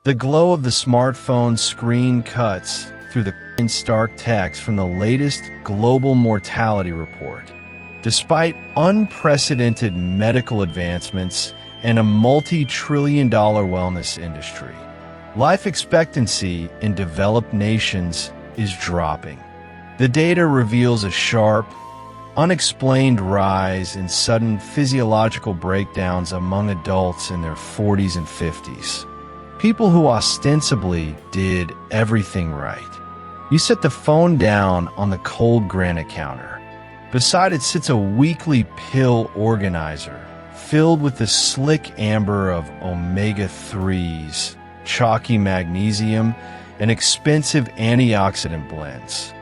The glow of the smartphone screen cuts through the stark text from the latest global mortality report. Despite unprecedented medical advancements and a multi-trillion-dollar wellness industry, life expectancy in developed nations is dropping. The data reveals a sharp, unexplained rise in sudden physiological breakdowns among adults in their 40s and 50s. People who ostensibly did everything right. You set the phone down on the cold granite counter. Beside it sits a weekly pill organizer filled with the slick amber of omega-3s, chalky magnesium, and expensive antioxidant blends.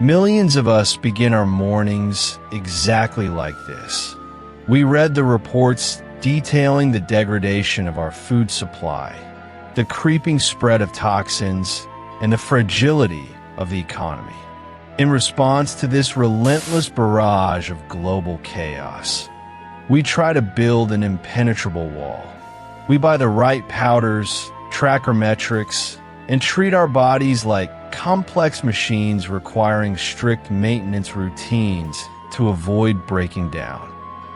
Millions of us begin our mornings exactly like this. We read the reports detailing the degradation of our food supply, the creeping spread of toxins, and the fragility of the economy. In response to this relentless barrage of global chaos, we try to build an impenetrable wall. We buy the right powders, track our metrics, and treat our bodies like complex machines requiring strict maintenance routines to avoid breaking down.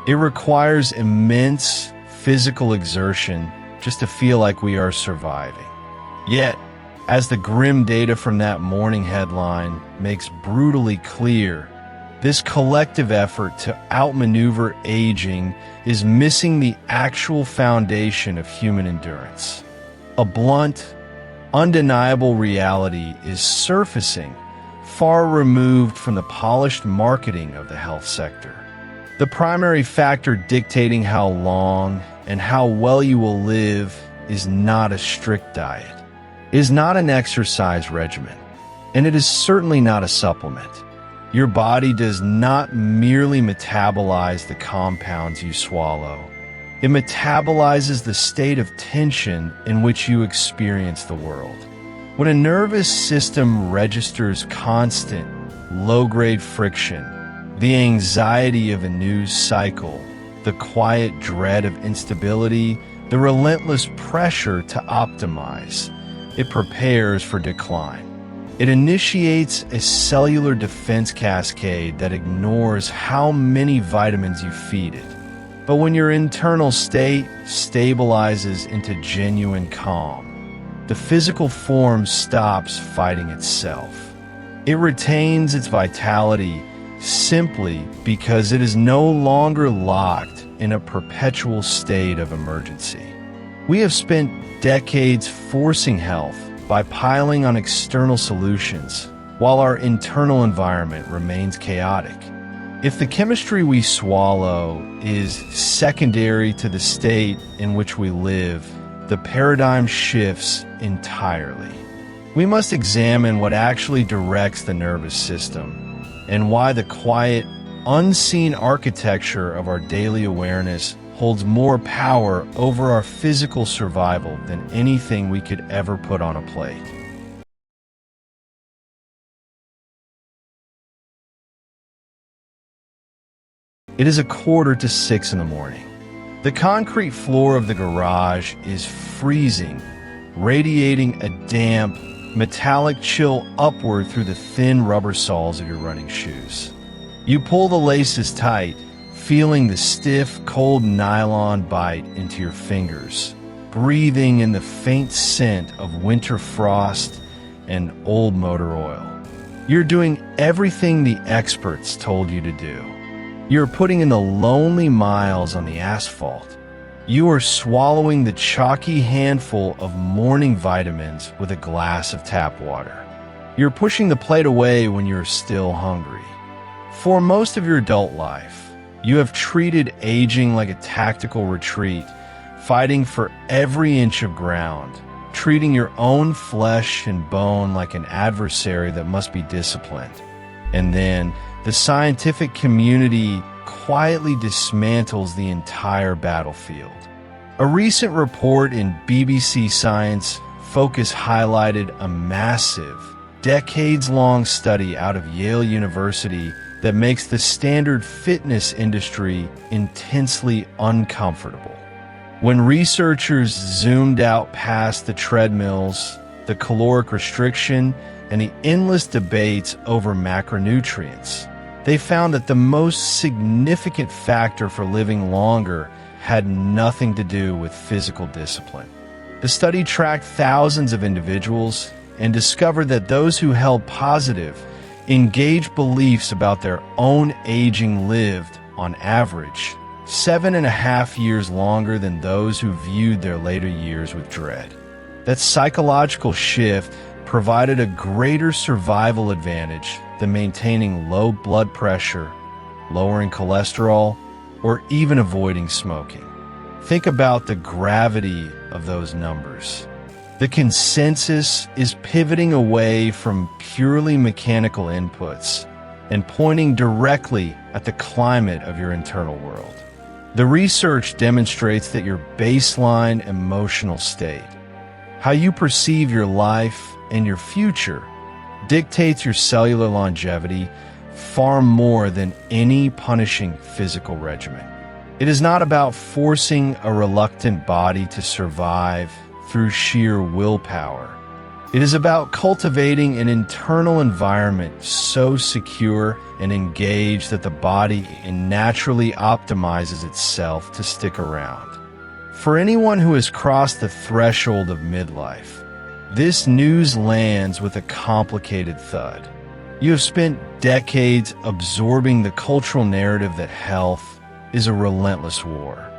It requires immense physical exertion just to feel like we are surviving. Yet, as the grim data from that morning headline makes brutally clear, this collective effort to outmaneuver aging is missing the actual foundation of human endurance. A blunt, undeniable reality is surfacing, far removed from the polished marketing of the health sector. The primary factor dictating how long and how well you will live is not a strict diet, is not an exercise regimen, and it is certainly not a supplement. Your body does not merely metabolize the compounds you swallow. It metabolizes the state of tension in which you experience the world. When a nervous system registers constant, low-grade friction, the anxiety of a news cycle, the quiet dread of instability, the relentless pressure to optimize, it prepares for decline. It initiates a cellular defense cascade that ignores how many vitamins you feed it. But when your internal state stabilizes into genuine calm, the physical form stops fighting itself. It retains its vitality simply because it is no longer locked in a perpetual state of emergency. We have spent decades forcing health by piling on external solutions, while our internal environment remains chaotic. If the chemistry we swallow is secondary to the state in which we live, the paradigm shifts entirely. We must examine what actually directs the nervous system, and why the quiet, unseen architecture of our daily awareness holds more power over our physical survival than anything we could ever put on a plate. It is 5:45 in the morning. The concrete floor of the garage is freezing, radiating a damp, metallic chill upward through the thin rubber soles of your running shoes. You pull the laces tight, feeling the stiff, cold nylon bite into your fingers, breathing in the faint scent of winter frost and old motor oil. You're doing everything the experts told you to do. You're putting in the lonely miles on the asphalt. You are swallowing the chalky handful of morning vitamins with a glass of tap water. You're pushing the plate away when you're still hungry. For most of your adult life, you have treated aging like a tactical retreat, fighting for every inch of ground, treating your own flesh and bone like an adversary that must be disciplined. And then, the scientific community quietly dismantles the entire battlefield. A recent report in BBC Science Focus highlighted a massive, decades-long study out of Yale University that makes the standard fitness industry intensely uncomfortable. When researchers zoomed out past the treadmills, the caloric restriction, and the endless debates over macronutrients, they found that the most significant factor for living longer had nothing to do with physical discipline. The study tracked thousands of individuals and discovered that those who held positive, engaged beliefs about their own aging lived, on average, 7.5 years longer than those who viewed their later years with dread. That psychological shift provided a greater survival advantage than maintaining low blood pressure, lowering cholesterol, or even avoiding smoking. Think about the gravity of those numbers. The consensus is pivoting away from purely mechanical inputs and pointing directly at the climate of your internal world. The research demonstrates that your baseline emotional state, how you perceive your life and your future, dictates your cellular longevity far more than any punishing physical regimen. It is not about forcing a reluctant body to survive through sheer willpower. It is about cultivating an internal environment so secure and engaged that the body naturally optimizes itself to stick around. For anyone who has crossed the threshold of midlife, this news lands with a complicated thud. You have spent decades absorbing the cultural narrative that health is a relentless war.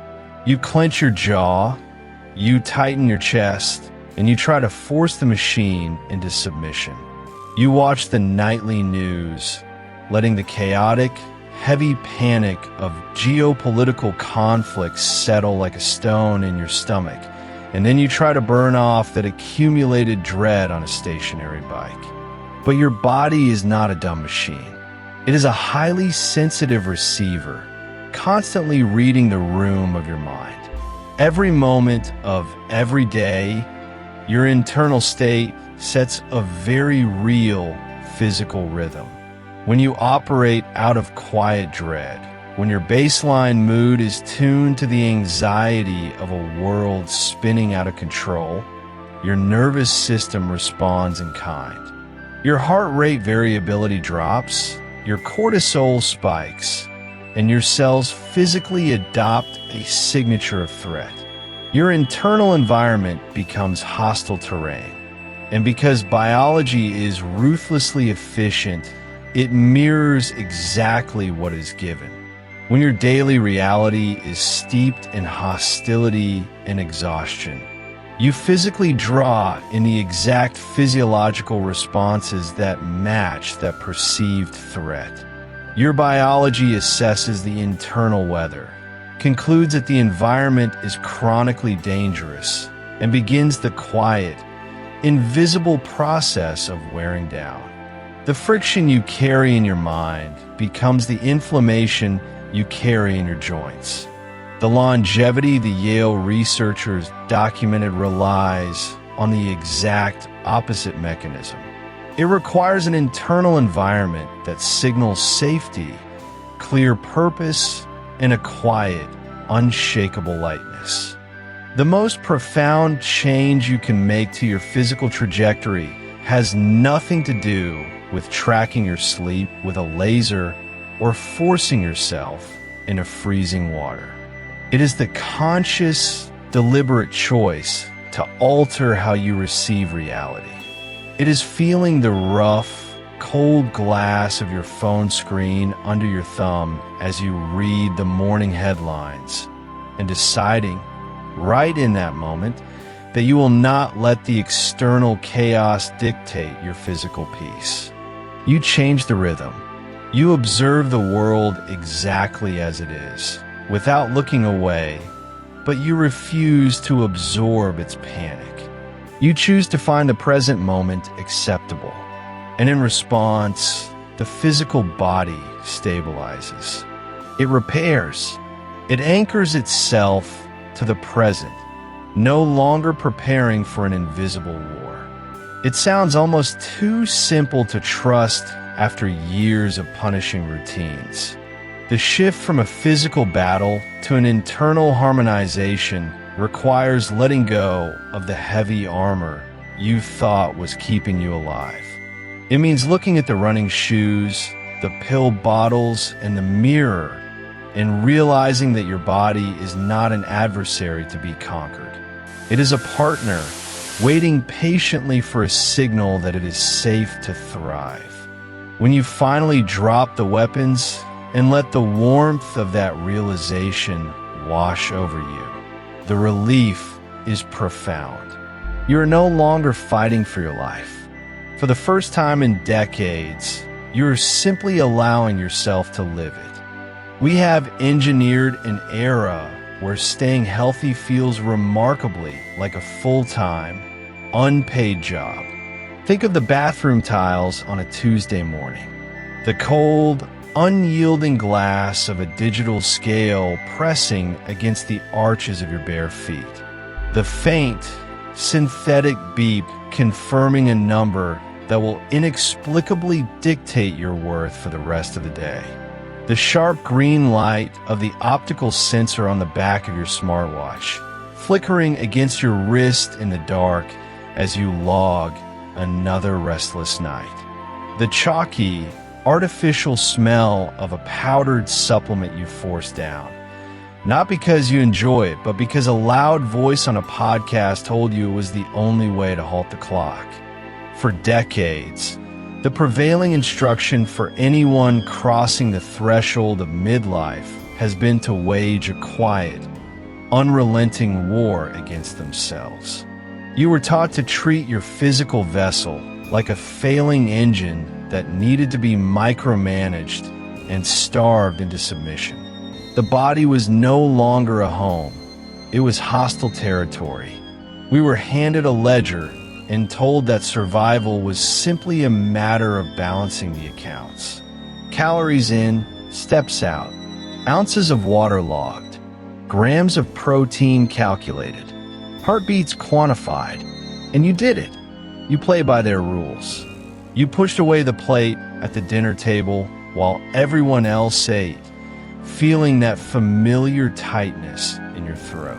You clench your jaw, you tighten your chest, and you try to force the machine into submission. You watch the nightly news, letting the chaotic, heavy panic of geopolitical conflicts settle like a stone in your stomach, and then you try to burn off that accumulated dread on a stationary bike. But your body is not a dumb machine. It is a highly sensitive receiver, constantly reading the room of your mind. Every moment of every day, your internal state sets a very real physical rhythm. When you operate out of quiet dread, when your baseline mood is tuned to the anxiety of a world spinning out of control, your nervous system responds in kind. Your heart rate variability drops, your cortisol spikes, and your cells physically adopt a signature of threat. Your internal environment becomes hostile terrain. And because biology is ruthlessly efficient, it mirrors exactly what is given. When your daily reality is steeped in hostility and exhaustion, you physically draw in the exact physiological responses that match that perceived threat. Your biology assesses the internal weather, concludes that the environment is chronically dangerous, and begins the quiet, invisible process of wearing down. The friction you carry in your mind becomes the inflammation you carry in your joints. The longevity the Yale researchers documented relies on the exact opposite mechanism. It requires an internal environment that signals safety, clear purpose, and a quiet, unshakable lightness. The most profound change you can make to your physical trajectory has nothing to do with tracking your sleep with a laser or forcing yourself into freezing water. It is the conscious, deliberate choice to alter how you receive reality. It is feeling the rough, cold glass of your phone screen under your thumb as you read the morning headlines and deciding, right in that moment, that you will not let the external chaos dictate your physical peace. You change the rhythm. You observe the world exactly as it is, without looking away, but you refuse to absorb its panic. You choose to find the present moment acceptable, and in response, the physical body stabilizes. It repairs. It anchors itself to the present, no longer preparing for an invisible war. It sounds almost too simple to trust after years of punishing routines. The shift from a physical battle to an internal harmonization requires letting go of the heavy armor you thought was keeping you alive. It means looking at the running shoes, the pill bottles, and the mirror and realizing that your body is not an adversary to be conquered. It is a partner waiting patiently for a signal that it is safe to thrive. When you finally drop the weapons and let the warmth of that realization wash over you, the relief is profound. You are no longer fighting for your life. For the first time in decades, you are simply allowing yourself to live it. We have engineered an era where staying healthy feels remarkably like a full-time, unpaid job. Think of the bathroom tiles on a Tuesday morning. The cold, unyielding glass of a digital scale pressing against the arches of your bare feet. The faint, synthetic beep confirming a number that will inexplicably dictate your worth for the rest of the day. The sharp green light of the optical sensor on the back of your smartwatch, flickering against your wrist in the dark as you log another restless night. The chalky, artificial smell of a powdered supplement you forced down. Not because you enjoy it, but because a loud voice on a podcast told you it was the only way to halt the clock. For decades, the prevailing instruction for anyone crossing the threshold of midlife has been to wage a quiet, unrelenting war against themselves. You were taught to treat your physical vessel like a failing engine that needed to be micromanaged and starved into submission. The body was no longer a home. It was hostile territory. We were handed a ledger and told that survival was simply a matter of balancing the accounts. Calories in, steps out, ounces of water logged, grams of protein calculated, heartbeats quantified, and you did it. You play by their rules. You pushed away the plate at the dinner table while everyone else ate, feeling that familiar tightness in your throat.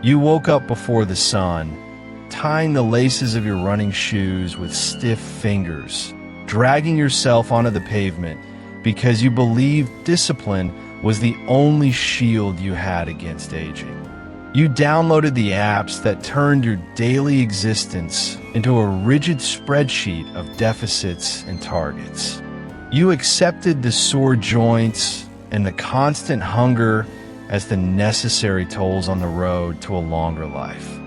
You woke up before the sun, tying the laces of your running shoes with stiff fingers, dragging yourself onto the pavement because you believed discipline was the only shield you had against aging. You downloaded the apps that turned your daily existence into a rigid spreadsheet of deficits and targets. You accepted the sore joints and the constant hunger as the necessary tolls on the road to a longer life.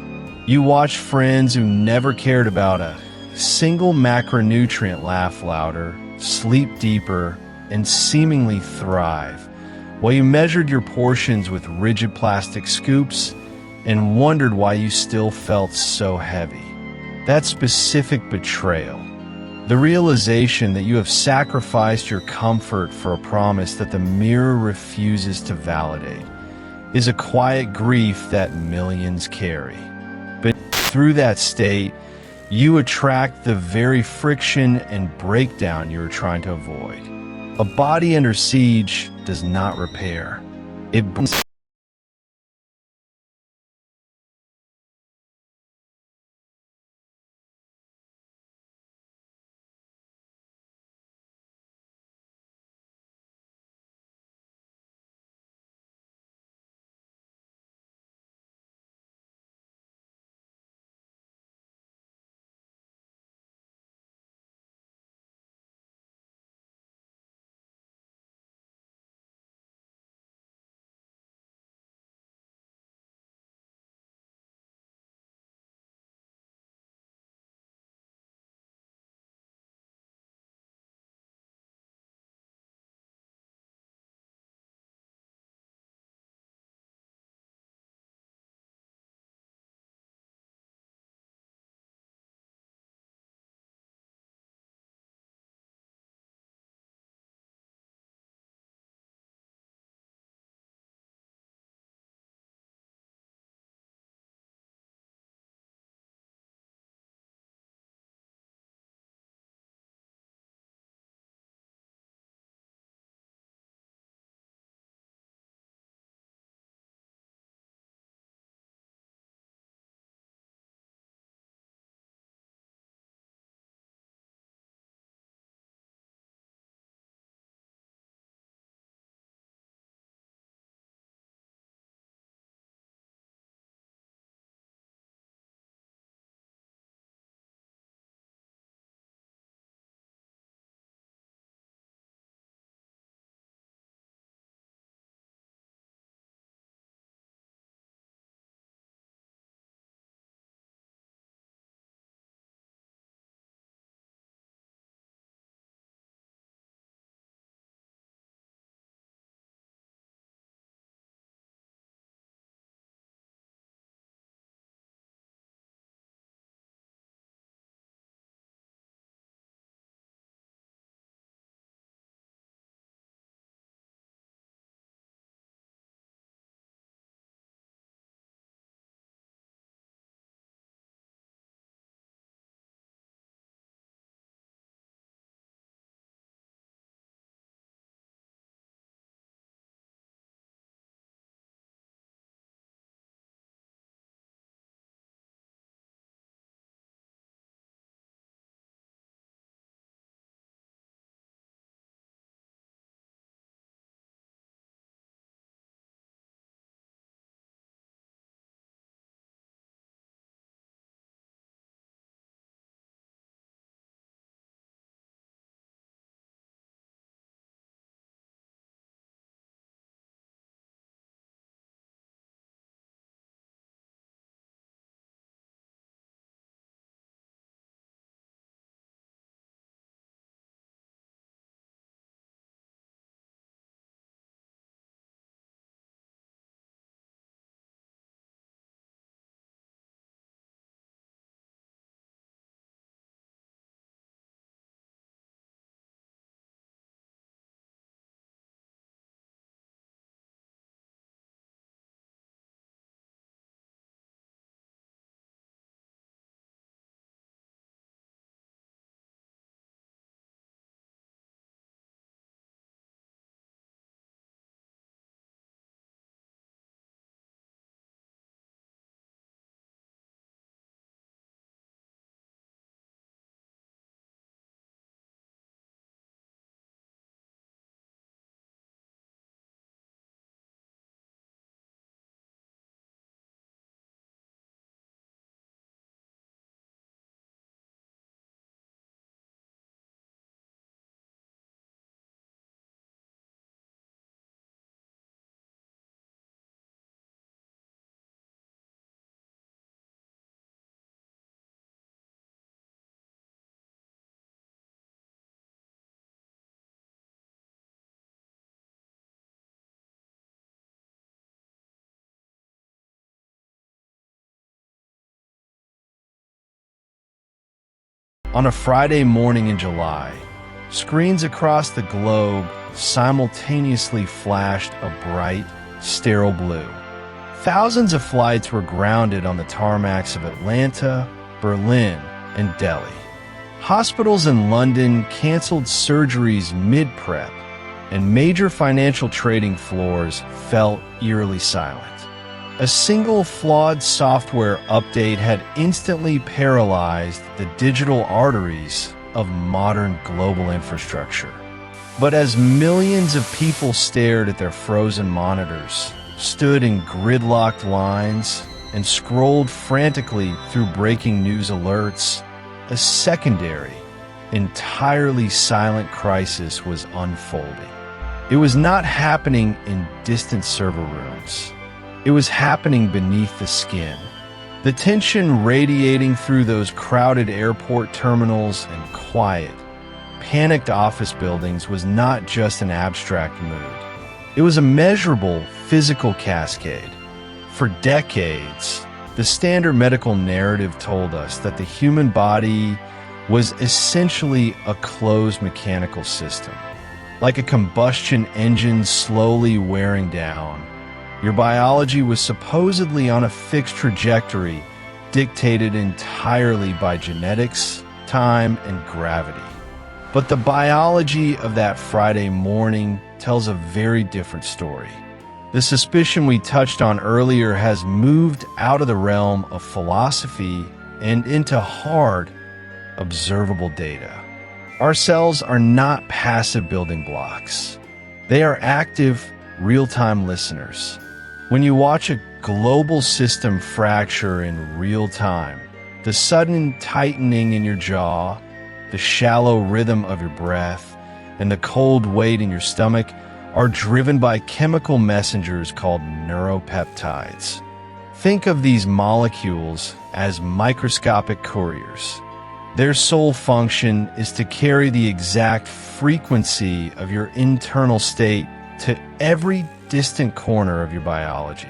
You watched friends who never cared about a single macronutrient laugh louder, sleep deeper, and seemingly thrive, while you measured your portions with rigid plastic scoops and wondered why you still felt so heavy. That specific betrayal, the realization that you have sacrificed your comfort for a promise that the mirror refuses to validate, is a quiet grief that millions carry. But through that state, you attract the very friction and breakdown you are trying to avoid. A body under siege does not repair. It brings On a Friday morning in July, screens across the globe simultaneously flashed a bright, sterile blue. Thousands of flights were grounded on the tarmacs of Atlanta, Berlin, and Delhi. Hospitals in London canceled surgeries mid-prep, and major financial trading floors fell eerily silent. A single flawed software update had instantly paralyzed the digital arteries of modern global infrastructure. But as millions of people stared at their frozen monitors, stood in gridlocked lines, and scrolled frantically through breaking news alerts, a secondary, entirely silent crisis was unfolding. It was not happening in distant server rooms. It was happening beneath the skin. The tension radiating through those crowded airport terminals and quiet, panicked office buildings was not just an abstract mood. It was a measurable physical cascade. For decades, the standard medical narrative told us that the human body was essentially a closed mechanical system, like a combustion engine slowly wearing down. Your biology was supposedly on a fixed trajectory dictated entirely by genetics, time, and gravity. But the biology of that Friday morning tells a very different story. The suspicion we touched on earlier has moved out of the realm of philosophy and into hard, observable data. Our cells are not passive building blocks. They are active, real-time listeners. When you watch a global system fracture in real time, the sudden tightening in your jaw, the shallow rhythm of your breath, and the cold weight in your stomach are driven by chemical messengers called neuropeptides. Think of these molecules as microscopic couriers. Their sole function is to carry the exact frequency of your internal state to every distant corner of your biology.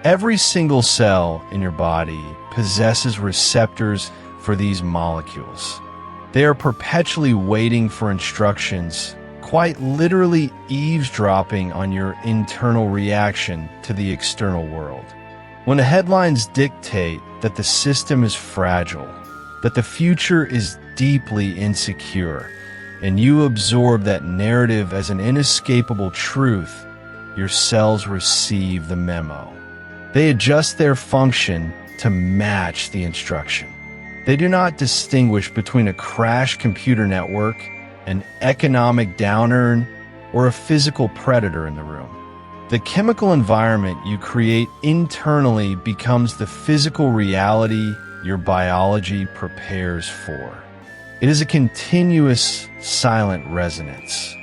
Every single cell in your body possesses receptors for these molecules. They are perpetually waiting for instructions, quite literally eavesdropping on your internal reaction to the external world. When the headlines dictate that the system is fragile, that the future is deeply insecure, and you absorb that narrative as an inescapable truth, your cells receive the memo. They adjust their function to match the instruction. They do not distinguish between a crashed computer network, an economic downturn, or a physical predator in the room. The chemical environment you create internally becomes the physical reality your biology prepares for. It is a continuous, silent resonance.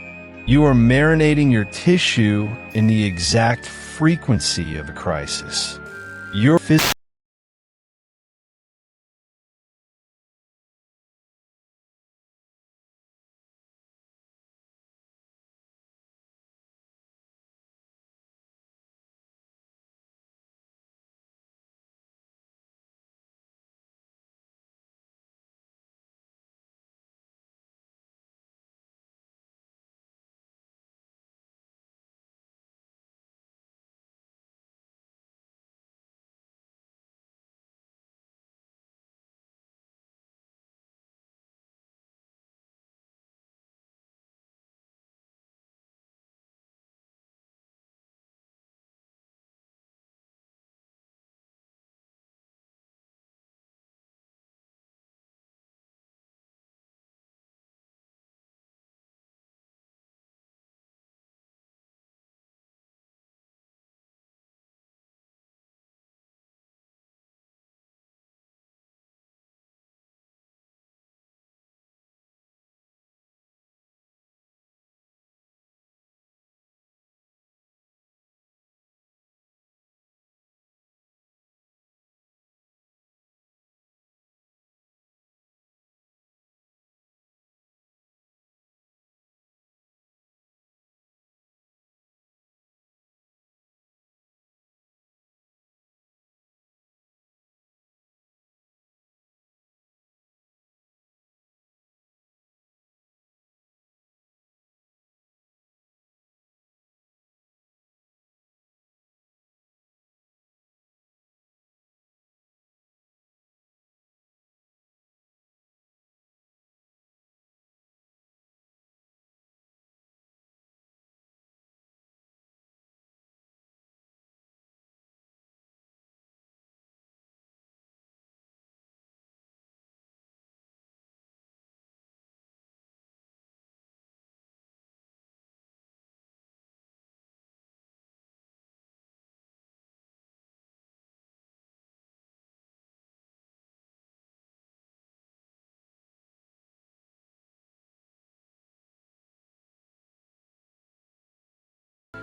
You are marinating your tissue in the exact frequency of a crisis. Your physical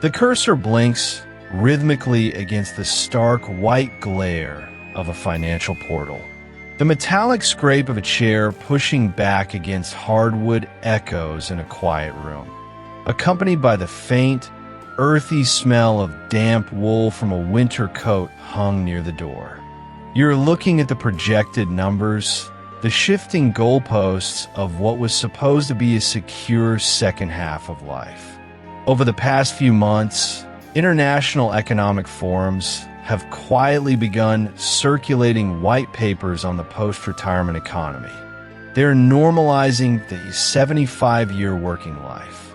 The cursor blinks rhythmically against the stark white glare of a financial portal. The metallic scrape of a chair pushing back against hardwood echoes in a quiet room, accompanied by the faint, earthy smell of damp wool from a winter coat hung near the door. You're looking at the projected numbers, the shifting goalposts of what was supposed to be a secure second half of life. Over the past few months, international economic forums have quietly begun circulating white papers on the post-retirement economy. They're normalizing the 75-year working life.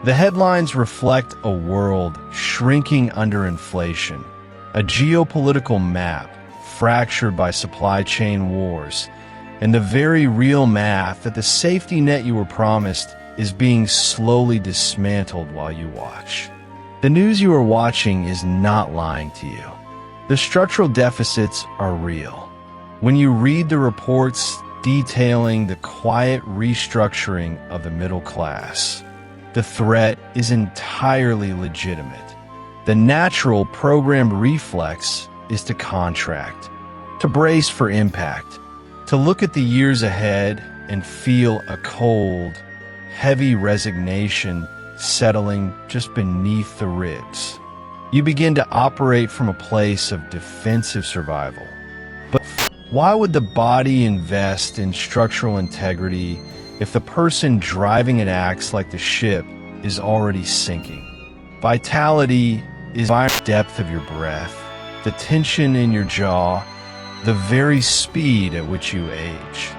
The headlines reflect a world shrinking under inflation, a geopolitical map fractured by supply chain wars, and the very real math that the safety net you were promised is being slowly dismantled while you watch. The news you are watching is not lying to you. The structural deficits are real. When you read the reports detailing the quiet restructuring of the middle class, the threat is entirely legitimate. The natural programmed reflex is to contract, to brace for impact, to look at the years ahead and feel a cold, heavy resignation settling just beneath the ribs. You begin to operate from a place of defensive survival. But why would the body invest in structural integrity if the person driving it acts like the ship is already sinking? Vitality is the depth of your breath, the tension in your jaw, the very speed at which you age.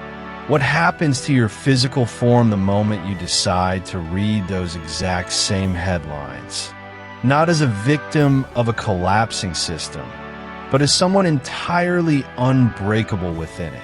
What happens to your physical form the moment you decide to read those exact same headlines? Not as a victim of a collapsing system, but as someone entirely unbreakable within it.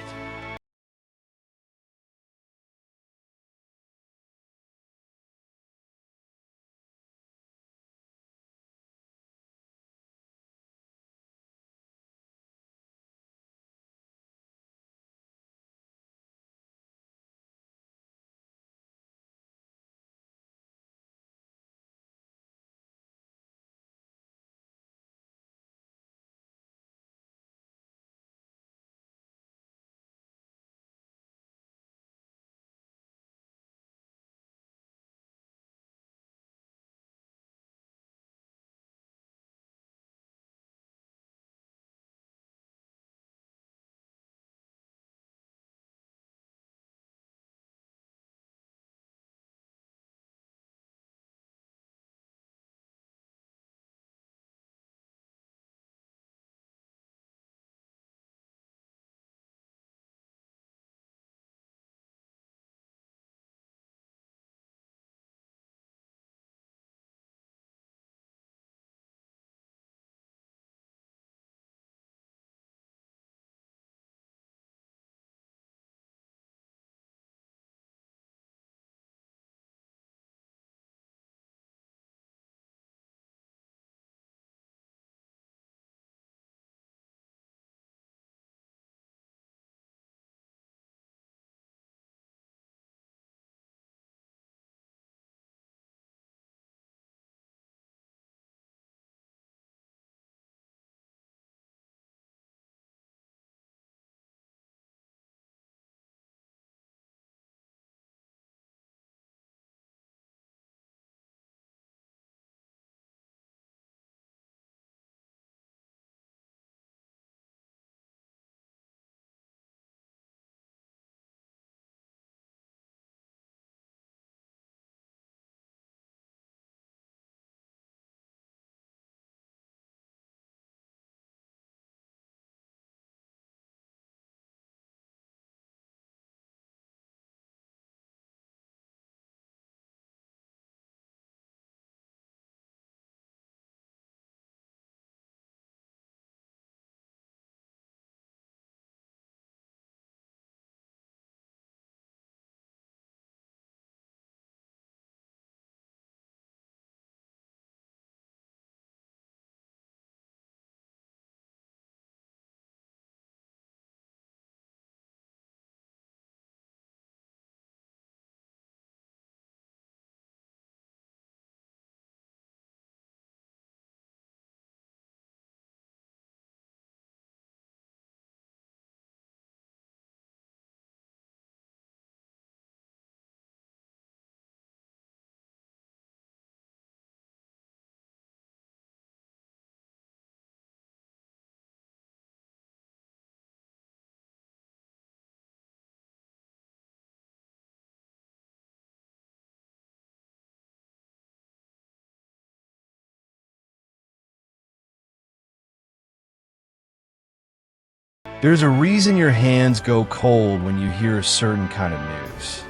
There's a reason your hands go cold when you hear a certain kind of news.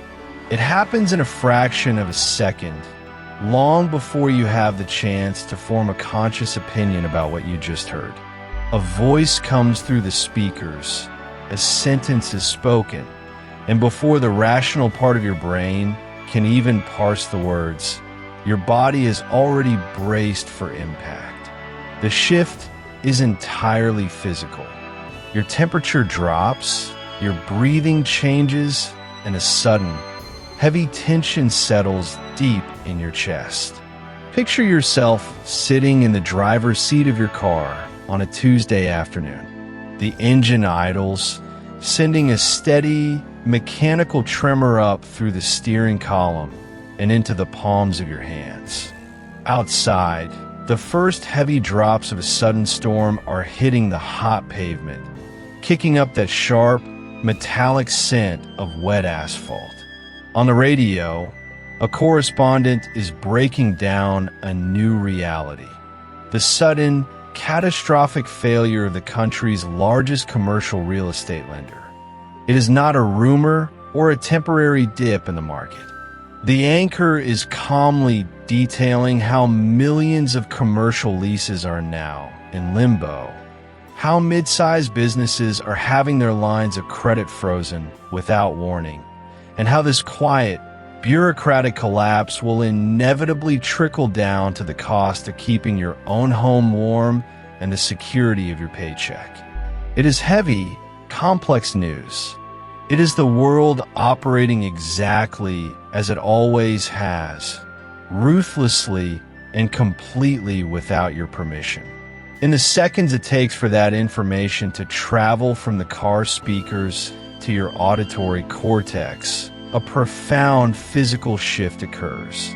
It happens in a fraction of a second, long before you have the chance to form a conscious opinion about what you just heard. A voice comes through the speakers, a sentence is spoken, and before the rational part of your brain can even parse the words, your body is already braced for impact. The shift is entirely physical. Your temperature drops, your breathing changes, and a sudden, heavy tension settles deep in your chest. Picture yourself sitting in the driver's seat of your car on a Tuesday afternoon. The engine idles, sending a steady, mechanical tremor up through the steering column and into the palms of your hands. Outside, the first heavy drops of a sudden storm are hitting the hot pavement, kicking up that sharp, metallic scent of wet asphalt. On the radio, a correspondent is breaking down a new reality. The sudden, catastrophic failure of the country's largest commercial real estate lender. It is not a rumor or a temporary dip in the market. The anchor is calmly detailing how millions of commercial leases are now in limbo, how mid-sized businesses are having their lines of credit frozen without warning, and how this quiet, bureaucratic collapse will inevitably trickle down to the cost of keeping your own home warm and the security of your paycheck. It is heavy, complex news. It is the world operating exactly as it always has, ruthlessly and completely without your permission. In the seconds it takes for that information to travel from the car speakers to your auditory cortex, a profound physical shift occurs.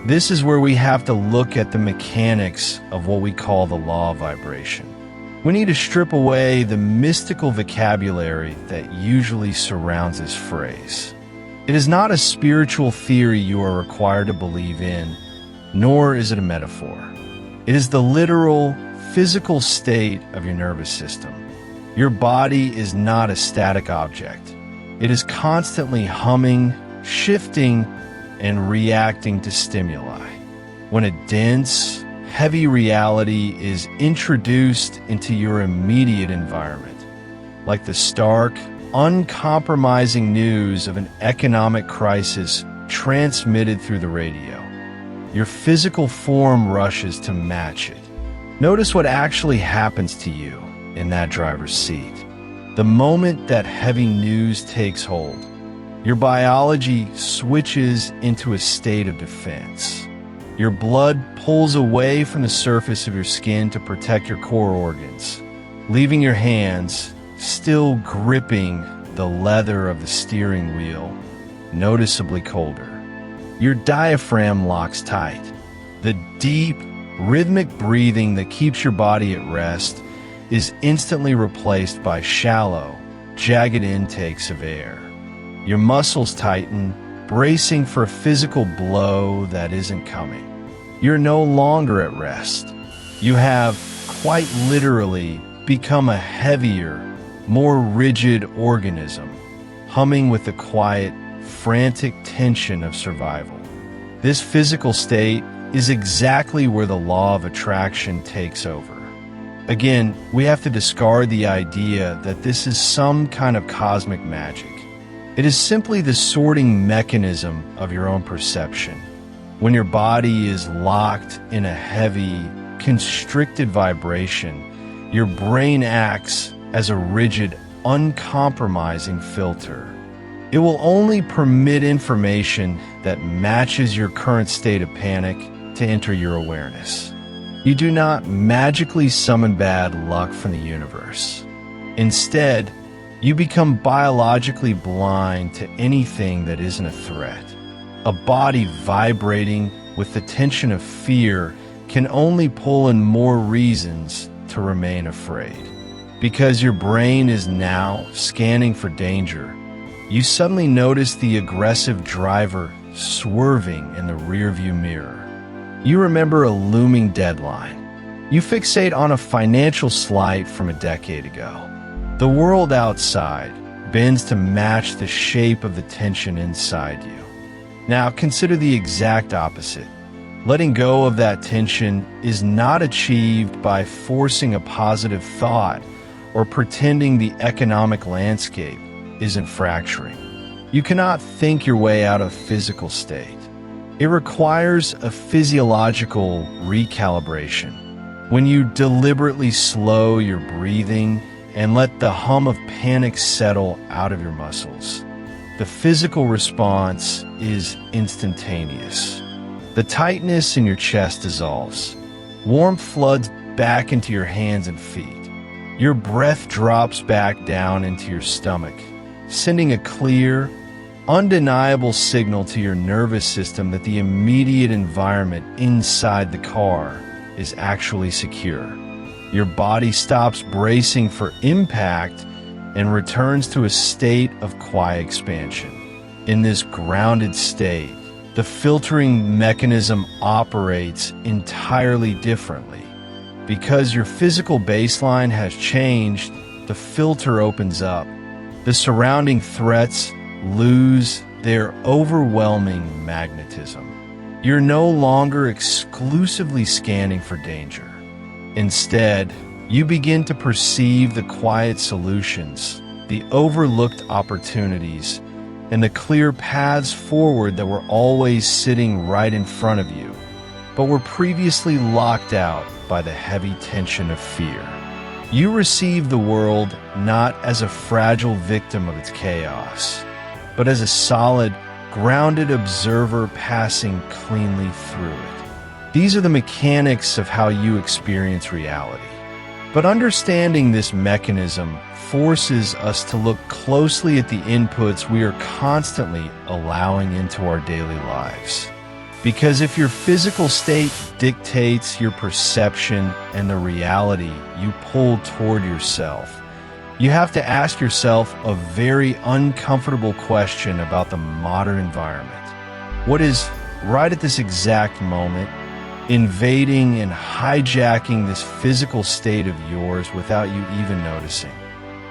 This is where we have to look at the mechanics of what we call the law of vibration. We need to strip away the mystical vocabulary that usually surrounds this phrase. It is not a spiritual theory you are required to believe in, nor is it a metaphor. It is the literal, physical state of your nervous system. Your body is not a static object. It is constantly humming, shifting, and reacting to stimuli. When a dense, heavy reality is introduced into your immediate environment, like the stark, uncompromising news of an economic crisis transmitted through the radio, your physical form rushes to match it. Notice what actually happens to you in that driver's seat. The moment that heavy news takes hold, your biology switches into a state of defense. Your blood pulls away from the surface of your skin to protect your core organs, leaving your hands, still gripping the leather of the steering wheel, noticeably colder. Your diaphragm locks tight. The deep, rhythmic breathing that keeps your body at rest is instantly replaced by shallow, jagged intakes of air. Your muscles tighten, bracing for a physical blow that isn't coming. You're no longer at rest. You have, quite literally, become a heavier, more rigid organism, humming with the quiet, frantic tension of survival. This physical state is exactly where the law of attraction takes over. Again, we have to discard the idea that this is some kind of cosmic magic. It is simply the sorting mechanism of your own perception. When your body is locked in a heavy, constricted vibration, your brain acts as a rigid, uncompromising filter. It will only permit information that matches your current state of panic to enter your awareness. You do not magically summon bad luck from the universe. Instead, you become biologically blind to anything that isn't a threat. A body vibrating with the tension of fear can only pull in more reasons to remain afraid. Because your brain is now scanning for danger, you suddenly notice the aggressive driver swerving in the rearview mirror. You remember a looming deadline. You fixate on a financial slight from a decade ago. The world outside bends to match the shape of the tension inside you. Now consider the exact opposite. Letting go of that tension is not achieved by forcing a positive thought or pretending the economic landscape isn't fracturing. You cannot think your way out of physical state. It requires a physiological recalibration. When you deliberately slow your breathing and let the hum of panic settle out of your muscles, the physical response is instantaneous. The tightness in your chest dissolves. Warmth floods back into your hands and feet. Your breath drops back down into your stomach, sending a clear, undeniable signal to your nervous system that the immediate environment inside the car is actually secure. Your body stops bracing for impact and returns to a state of quiet expansion. In this grounded state, the filtering mechanism operates entirely differently. Because your physical baseline has changed, the filter opens up. The surrounding threats lose their overwhelming magnetism. You're no longer exclusively scanning for danger. Instead, you begin to perceive the quiet solutions, the overlooked opportunities, and the clear paths forward that were always sitting right in front of you, but were previously locked out by the heavy tension of fear. You receive the world not as a fragile victim of its chaos, but as a solid, grounded observer passing cleanly through it. These are the mechanics of how you experience reality. But understanding this mechanism forces us to look closely at the inputs we are constantly allowing into our daily lives. Because if your physical state dictates your perception and the reality you pull toward yourself, you have to ask yourself a very uncomfortable question about the modern environment. What is, right at this exact moment, invading and hijacking this physical state of yours without you even noticing?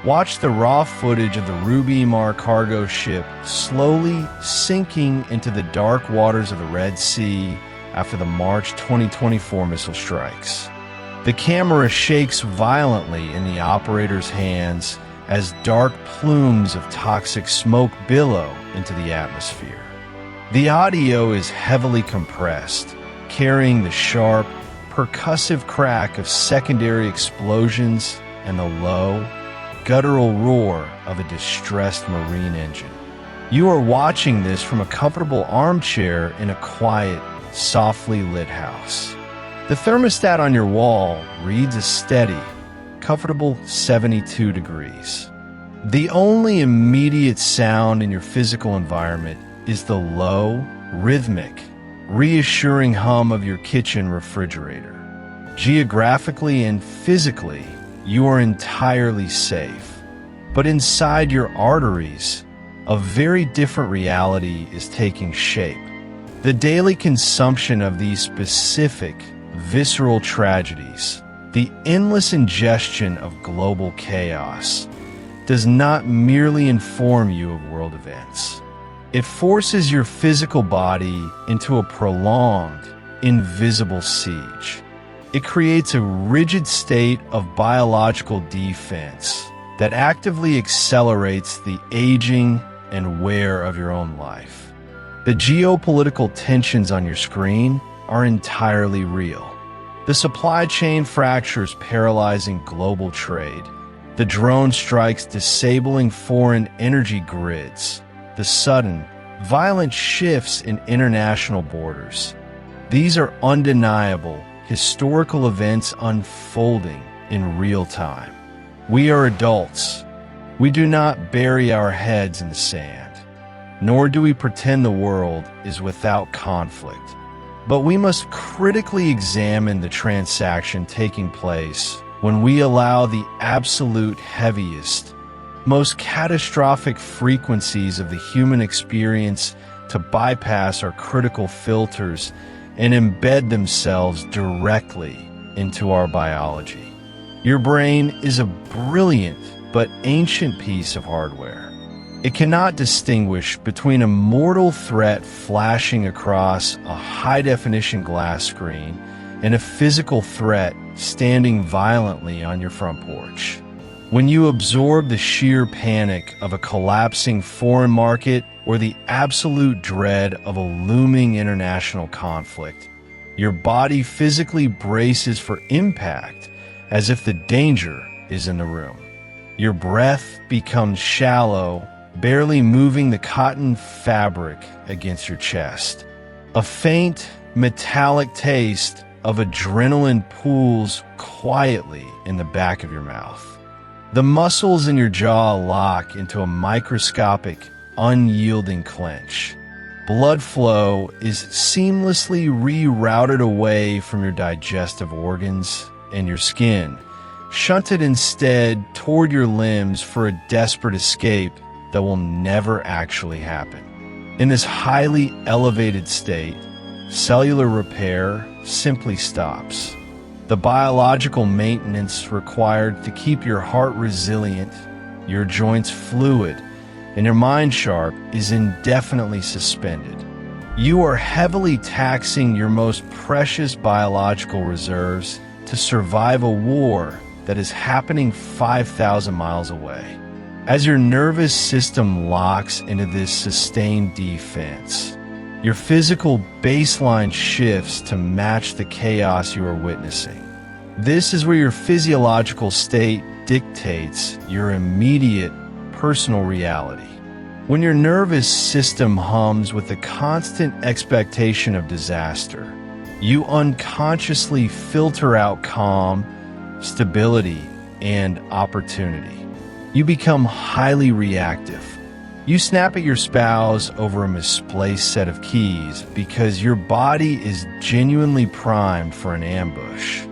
Watch the raw footage of the Ruby Mar cargo ship slowly sinking into the dark waters of the Red Sea after the March 2024 missile strikes. The camera shakes violently in the operator's hands as dark plumes of toxic smoke billow into the atmosphere. The audio is heavily compressed, carrying the sharp, percussive crack of secondary explosions and the low, guttural roar of a distressed marine engine. You are watching this from a comfortable armchair in a quiet, softly lit house. The thermostat on your wall reads a steady, comfortable 72 degrees. The only immediate sound in your physical environment is the low, rhythmic, reassuring hum of your kitchen refrigerator. Geographically and physically, you are entirely safe. But inside your arteries, a very different reality is taking shape. The daily consumption of these specific, visceral tragedies, the endless ingestion of global chaos, does not merely inform you of world events. It forces your physical body into a prolonged, invisible siege. It creates a rigid state of biological defense that actively accelerates the aging and wear of your own life. The geopolitical tensions on your screen are entirely real. The supply chain fractures paralyzing global trade. The drone strikes disabling foreign energy grids. The sudden, violent shifts in international borders. These are undeniable, historical events unfolding in real time. We are adults. We do not bury our heads in the sand, nor do we pretend the world is without conflict. But we must critically examine the transaction taking place when we allow the absolute heaviest, most catastrophic frequencies of the human experience to bypass our critical filters and embed themselves directly into our biology. Your brain is a brilliant but ancient piece of hardware. It cannot distinguish between a mortal threat flashing across a high-definition glass screen and a physical threat standing violently on your front porch. When you absorb the sheer panic of a collapsing foreign market or the absolute dread of a looming international conflict, your body physically braces for impact as if the danger is in the room. Your breath becomes shallow, barely moving the cotton fabric against your chest. A faint, metallic taste of adrenaline pools quietly in the back of your mouth. The muscles in your jaw lock into a microscopic, unyielding clench. Blood flow is seamlessly rerouted away from your digestive organs and your skin, shunted instead toward your limbs for a desperate escape that will never actually happen. In this highly elevated state, cellular repair simply stops. The biological maintenance required to keep your heart resilient, your joints fluid, and your mind sharp is indefinitely suspended. You are heavily taxing your most precious biological reserves to survive a war that is happening 5,000 miles away. As your nervous system locks into this sustained defense, your physical baseline shifts to match the chaos you are witnessing. This is where your physiological state dictates your immediate personal reality. When your nervous system hums with the constant expectation of disaster, you unconsciously filter out calm, stability, and opportunity. You become highly reactive. You snap at your spouse over a misplaced set of keys because your body is genuinely primed for an ambush.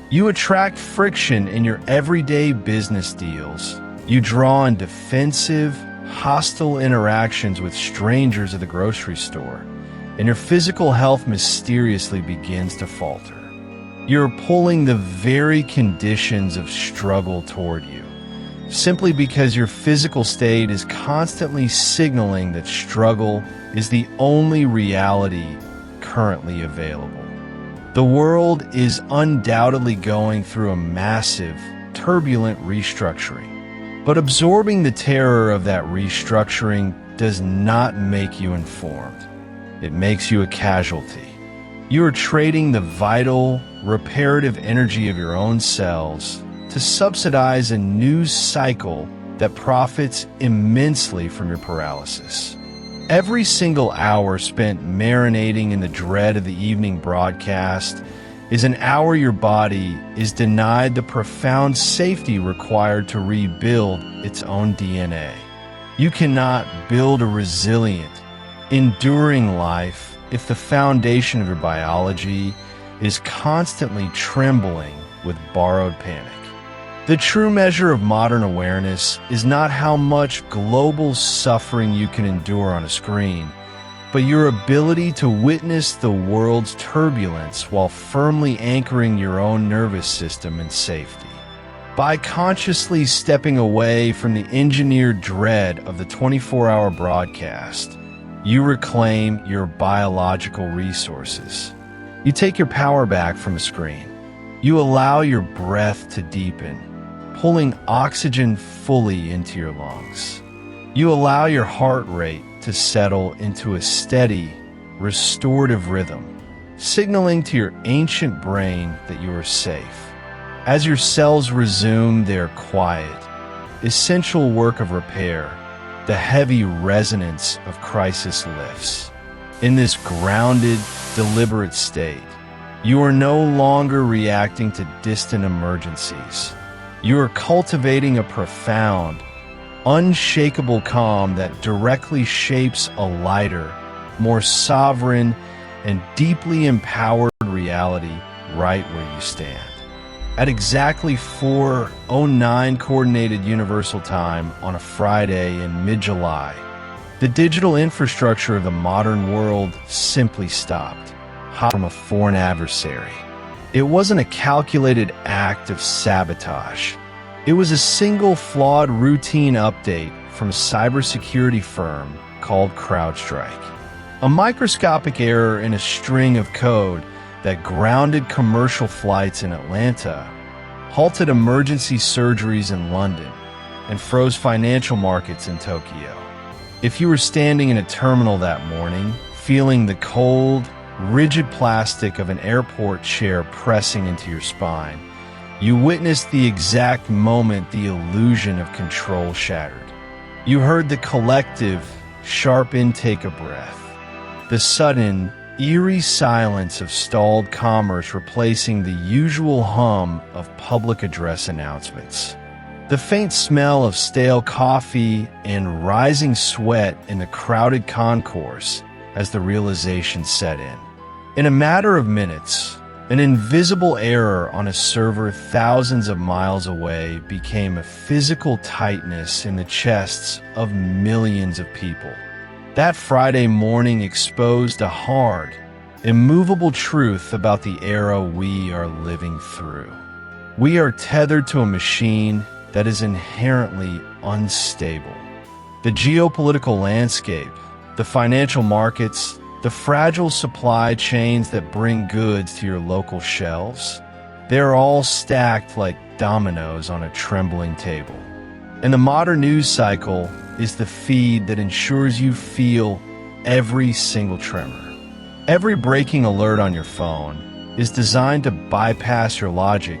You attract friction in your everyday business deals. You draw on defensive, hostile interactions with strangers at the grocery store, and your physical health mysteriously begins to falter. You're pulling the very conditions of struggle toward you, simply because your physical state is constantly signaling that struggle is the only reality currently available. The world is undoubtedly going through a massive, turbulent restructuring, but absorbing the terror of that restructuring does not make you informed. It makes you a casualty. You are trading the vital, reparative energy of your own cells to subsidize a news cycle that profits immensely from your paralysis. Every single hour spent marinating in the dread of the evening broadcast is an hour your body is denied the profound safety required to rebuild its own DNA. You cannot build a resilient, enduring life if the foundation of your biology is constantly trembling with borrowed panic. The true measure of modern awareness is not how much global suffering you can endure on a screen, but your ability to witness the world's turbulence while firmly anchoring your own nervous system in safety. By consciously stepping away from the engineered dread of the 24-hour broadcast, you reclaim your biological resources. You take your power back from a screen. You allow your breath to deepen, pulling oxygen fully into your lungs. You allow your heart rate to settle into a steady, restorative rhythm, signaling to your ancient brain that you are safe. As your cells resume their quiet, essential work of repair, the heavy resonance of crisis lifts. In this grounded, deliberate state, you are no longer reacting to distant emergencies. You are cultivating a profound, unshakable calm that directly shapes a lighter, more sovereign, and deeply empowered reality right where you stand. At exactly 4:09 Coordinated Universal Time on a Friday in mid-July, the digital infrastructure of the modern world simply stopped, hot from a foreign adversary. It wasn't a calculated act of sabotage. It was a single flawed routine update from a cybersecurity firm called CrowdStrike. A microscopic error in a string of code that grounded commercial flights in Atlanta, halted emergency surgeries in London, and froze financial markets in Tokyo. If you were standing in a terminal that morning, feeling the cold, rigid plastic of an airport chair pressing into your spine, you witnessed the exact moment the illusion of control shattered. You heard the collective, sharp intake of breath, the sudden, eerie silence of stalled commerce replacing the usual hum of public address announcements. The faint smell of stale coffee and rising sweat in the crowded concourse as the realization set in. In a matter of minutes, an invisible error on a server thousands of miles away became a physical tightness in the chests of millions of people. That Friday morning exposed a hard, immovable truth about the era we are living through. We are tethered to a machine that is inherently unstable. The geopolitical landscape, the financial markets, the fragile supply chains that bring goods to your local shelves, they're all stacked like dominoes on a trembling table. And the modern news cycle is the feed that ensures you feel every single tremor. Every breaking alert on your phone is designed to bypass your logic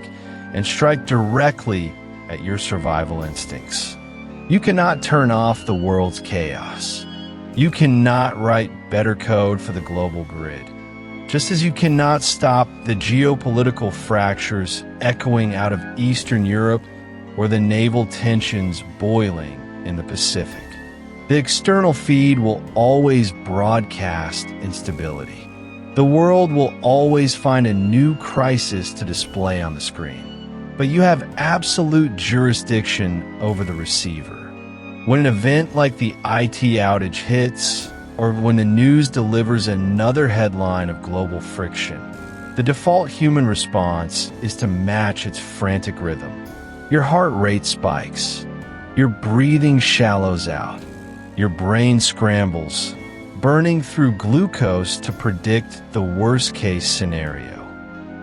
and strike directly at your survival instincts. You cannot turn off the world's chaos. You cannot write better code for the global grid. Just as you cannot stop the geopolitical fractures echoing out of Eastern Europe or the naval tensions boiling in the Pacific. The external feed will always broadcast instability. The world will always find a new crisis to display on the screen. But you have absolute jurisdiction over the receiver. When an event like the IT outage hits, or when the news delivers another headline of global friction, the default human response is to match its frantic rhythm. Your heart rate spikes, your breathing shallows out, your brain scrambles, burning through glucose to predict the worst-case scenario.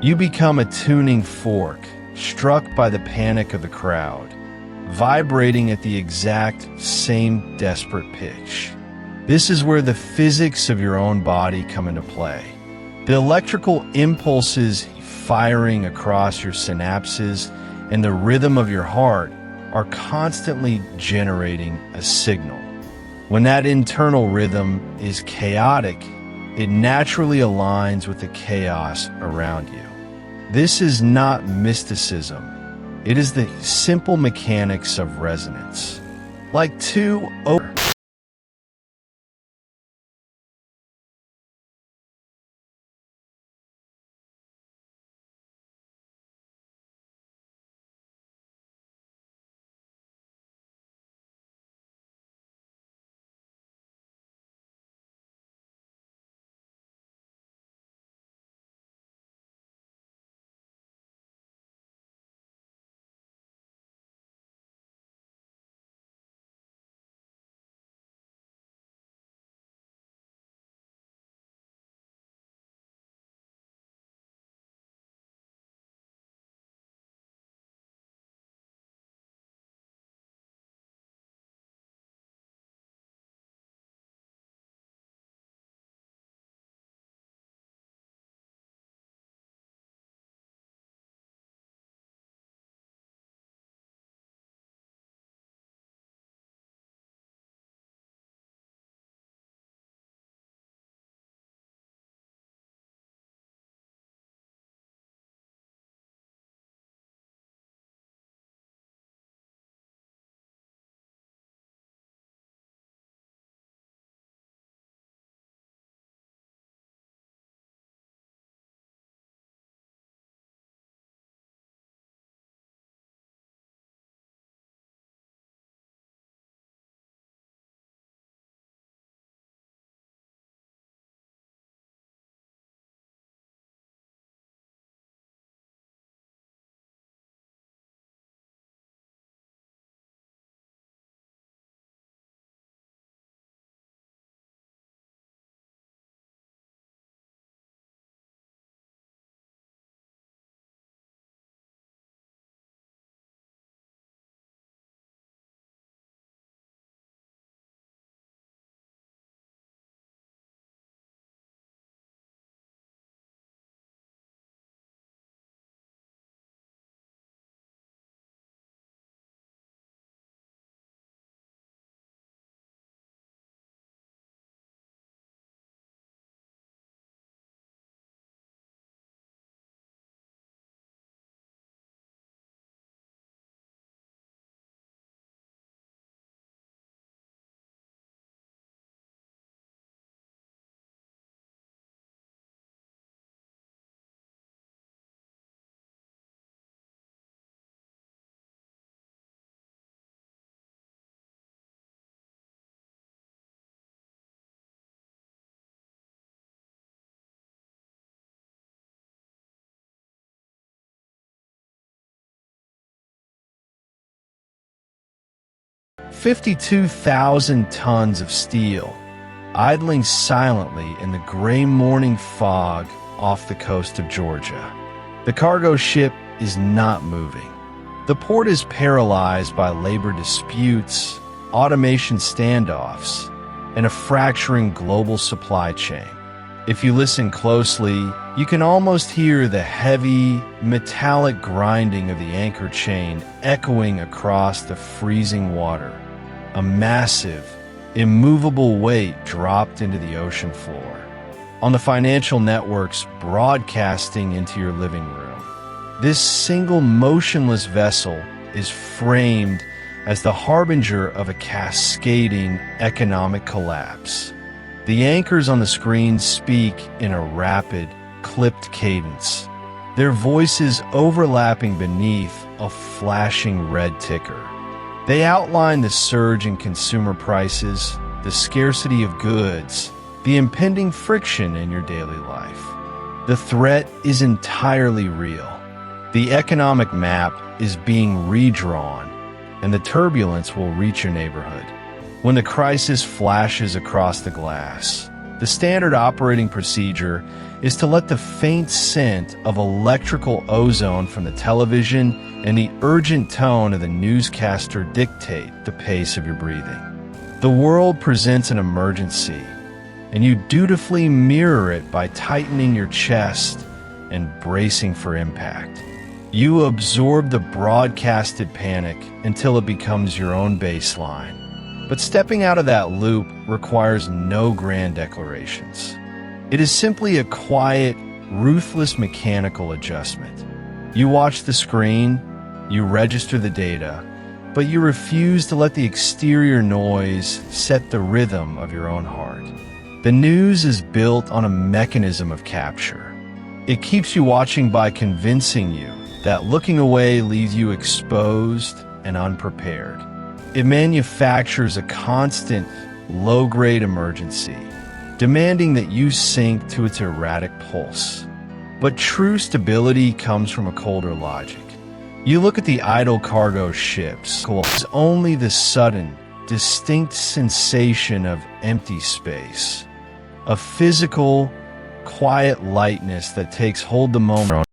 You become a tuning fork, struck by the panic of the crowd, vibrating at the exact same desperate pitch. This is where the physics of your own body come into play. The electrical impulses firing across your synapses and the rhythm of your heart are constantly generating a signal. When that internal rhythm is chaotic, it naturally aligns with the chaos around you. This is not mysticism. It is the simple mechanics of resonance. Like two 52,000 tons of steel, idling silently in the gray morning fog off the coast of Georgia. The cargo ship is not moving. The port is paralyzed by labor disputes, automation standoffs, and a fracturing global supply chain. If you listen closely, you can almost hear the heavy, metallic grinding of the anchor chain echoing across the freezing water. A massive, immovable weight dropped into the ocean floor. On the financial networks broadcasting into your living room, this single motionless vessel is framed as the harbinger of a cascading economic collapse. The anchors on the screen speak in a rapid, clipped cadence, their voices overlapping beneath a flashing red ticker. They outline the surge in consumer prices, the scarcity of goods, the impending friction in your daily life. The threat is entirely real. The economic map is being redrawn, and the turbulence will reach your neighborhood. When the crisis flashes across the glass, the standard operating procedure is to let the faint scent of electrical ozone from the television and the urgent tone of the newscaster dictate the pace of your breathing. The world presents an emergency, and you dutifully mirror it by tightening your chest and bracing for impact. You absorb the broadcasted panic until it becomes your own baseline. But stepping out of that loop requires no grand declarations. It is simply a quiet, ruthless mechanical adjustment. You watch the screen, you register the data, but you refuse to let the exterior noise set the rhythm of your own heart. The news is built on a mechanism of capture. It keeps you watching by convincing you that looking away leaves you exposed and unprepared. It manufactures a constant, low-grade emergency, demanding that you sink to its erratic pulse. But true stability comes from a colder logic. You look at the idle cargo ships. It's only the sudden, distinct sensation of empty space, a physical, quiet lightness that takes hold the moment.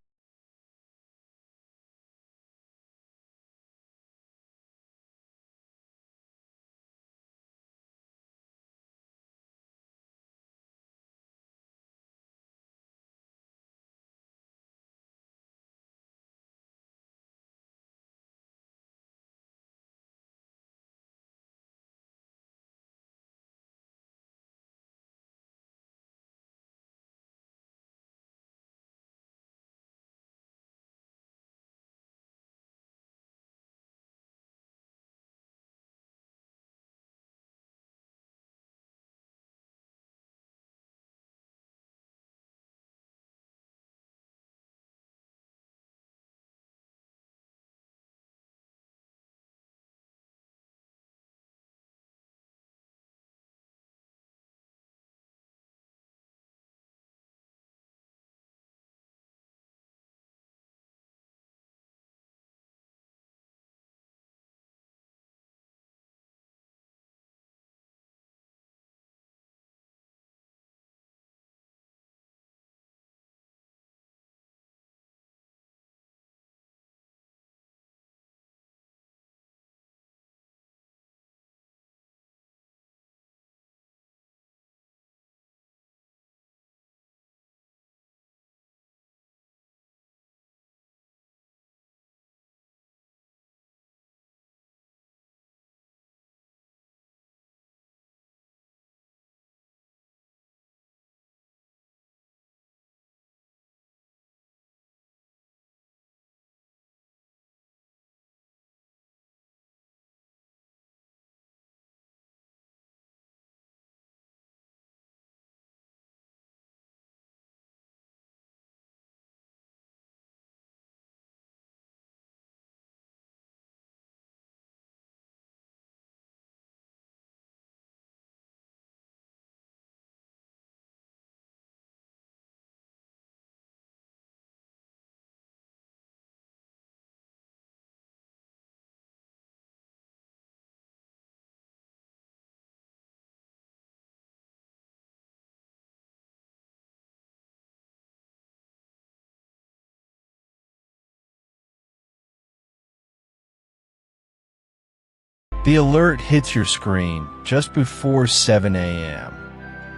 The alert hits your screen just before 7 a.m.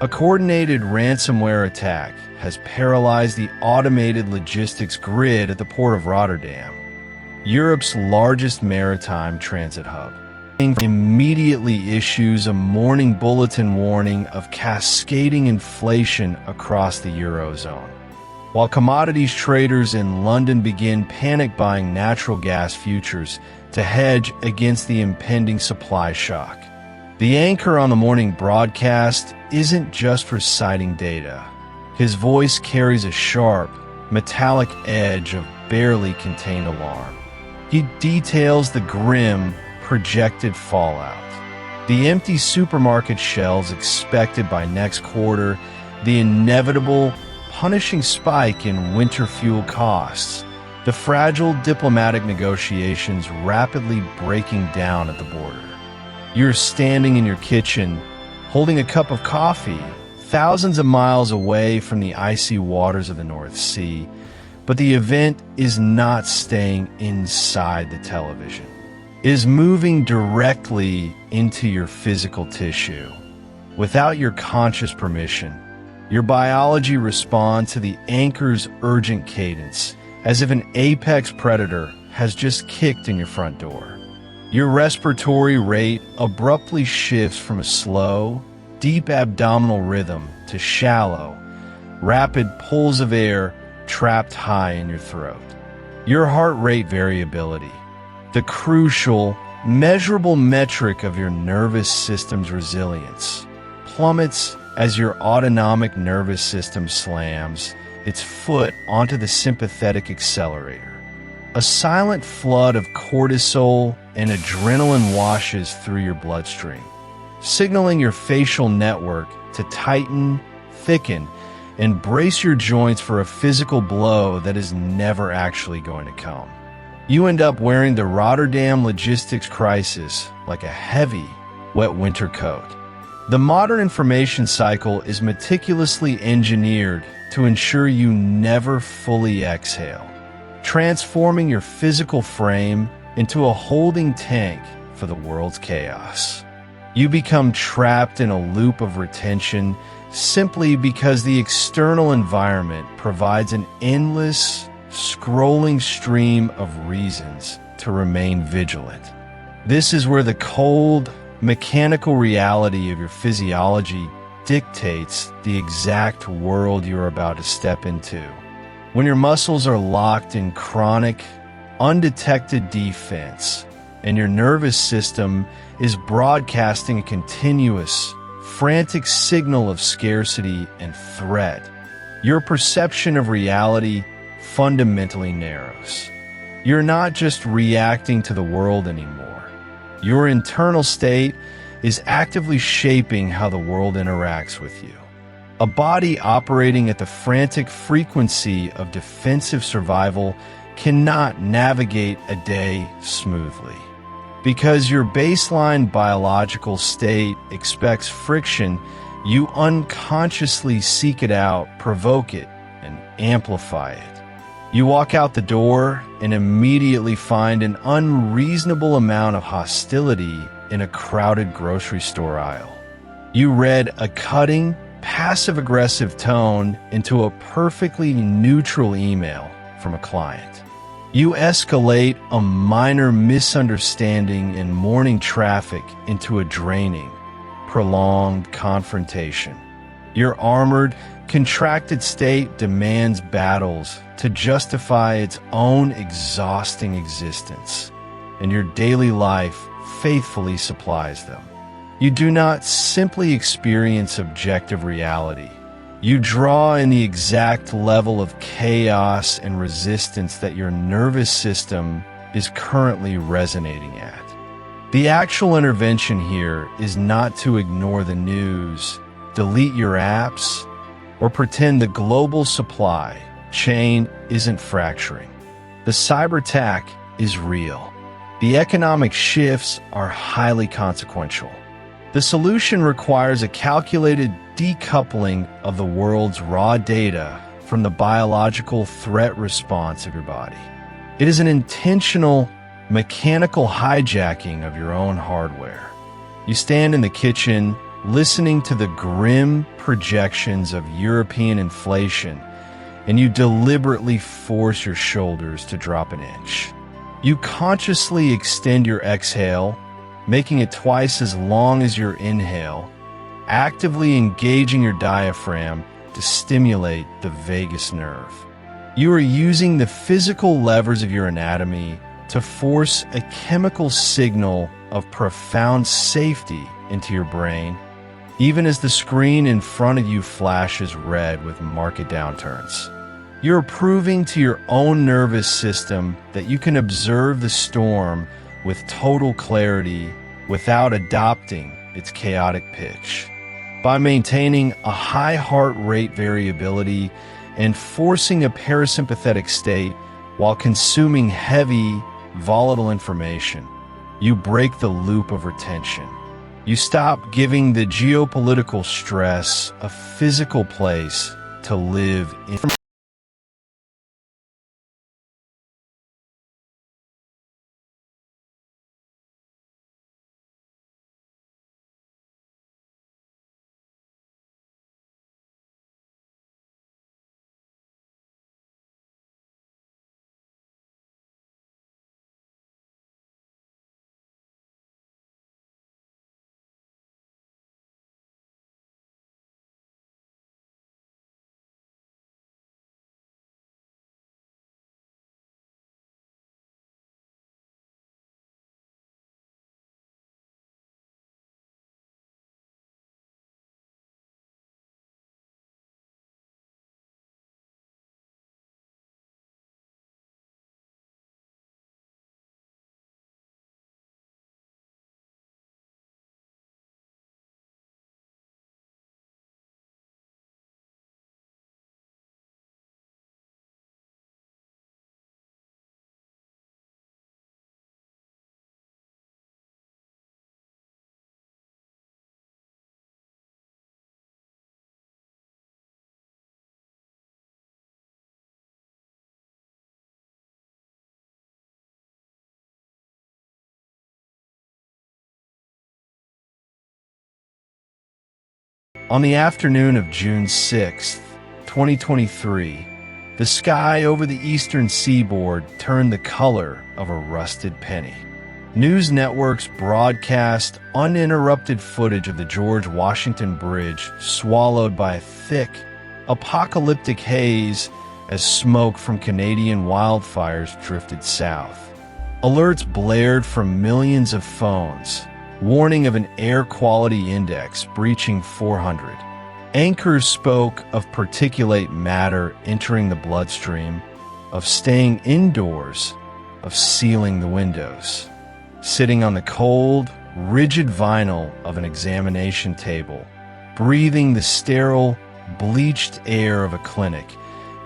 A coordinated ransomware attack has paralyzed the automated logistics grid at the port of Rotterdam, Europe's largest maritime transit hub. Immediately issues a morning bulletin warning of cascading inflation across the Eurozone, while commodities traders in London begin panic buying natural gas futures to hedge against the impending supply shock. The anchor on the morning broadcast isn't just reciting data. His voice carries a sharp, metallic edge of barely contained alarm. He details the grim, projected fallout. The empty supermarket shelves expected by next quarter, the inevitable, punishing spike in winter fuel costs, the fragile diplomatic negotiations rapidly breaking down at the border. You're standing in your kitchen, holding a cup of coffee, thousands of miles away from the icy waters of the North Sea, but the event is not staying inside the television. It is moving directly into your physical tissue. Without your conscious permission, your biology responds to the anchor's urgent cadence, as if an apex predator has just kicked in your front door. Your respiratory rate abruptly shifts from a slow, deep abdominal rhythm to shallow, rapid pulls of air trapped high in your throat. Your heart rate variability, the crucial, measurable metric of your nervous system's resilience, plummets as your autonomic nervous system slams its foot onto the sympathetic accelerator. A silent flood of cortisol and adrenaline washes through your bloodstream, signaling your facial network to tighten, thicken, and brace your joints for a physical blow that is never actually going to come. You end up wearing the Rotterdam logistics crisis like a heavy, wet winter coat. The modern information cycle is meticulously engineered to ensure you never fully exhale, transforming your physical frame into a holding tank for the world's chaos. You become trapped in a loop of retention simply because the external environment provides an endless, scrolling stream of reasons to remain vigilant. This is where the cold, mechanical reality of your physiology dictates the exact world you're about to step into. When your muscles are locked in chronic, undetected defense, and your nervous system is broadcasting a continuous, frantic signal of scarcity and threat, your perception of reality fundamentally narrows. You're not just reacting to the world anymore. Your internal state is actively shaping how the world interacts with you. A body operating at the frantic frequency of defensive survival cannot navigate a day smoothly. Because your baseline biological state expects friction, you unconsciously seek it out, provoke it, and amplify it. You walk out the door and immediately find an unreasonable amount of hostility in a crowded grocery store aisle. You read a cutting, passive-aggressive tone into a perfectly neutral email from a client. You escalate a minor misunderstanding in morning traffic into a draining, prolonged confrontation. Your armored, contracted state demands battles to justify its own exhausting existence, and your daily life faithfully supplies them. You do not simply experience objective reality. You draw in the exact level of chaos and resistance that your nervous system is currently resonating at. The actual intervention here is not to ignore the news, delete your apps, or pretend the global supply chain isn't fracturing. The cyber attack is real. The economic shifts are highly consequential. The solution requires a calculated decoupling of the world's raw data from the biological threat response of your body. It is an intentional, mechanical hijacking of your own hardware. You stand in the kitchen, listening to the grim projections of European inflation, and you deliberately force your shoulders to drop an inch. You consciously extend your exhale, making it twice as long as your inhale, actively engaging your diaphragm to stimulate the vagus nerve. You are using the physical levers of your anatomy to force a chemical signal of profound safety into your brain, even as the screen in front of you flashes red with market downturns. You're proving to your own nervous system that you can observe the storm with total clarity without adopting its chaotic pitch. By maintaining a high heart rate variability and forcing a parasympathetic state while consuming heavy, volatile information, you break the loop of retention. You stop giving the geopolitical stress a physical place to live in. On the afternoon of June 6, 2023, the sky over the eastern seaboard turned the color of a rusted penny. News networks broadcast uninterrupted footage of the George Washington Bridge swallowed by a thick, apocalyptic haze as smoke from Canadian wildfires drifted south. Alerts blared from millions of phones, warning of an air quality index breaching 400. Anchors spoke of particulate matter entering the bloodstream, of staying indoors, of sealing the windows. Sitting on the cold, rigid vinyl of an examination table, breathing the sterile, bleached air of a clinic,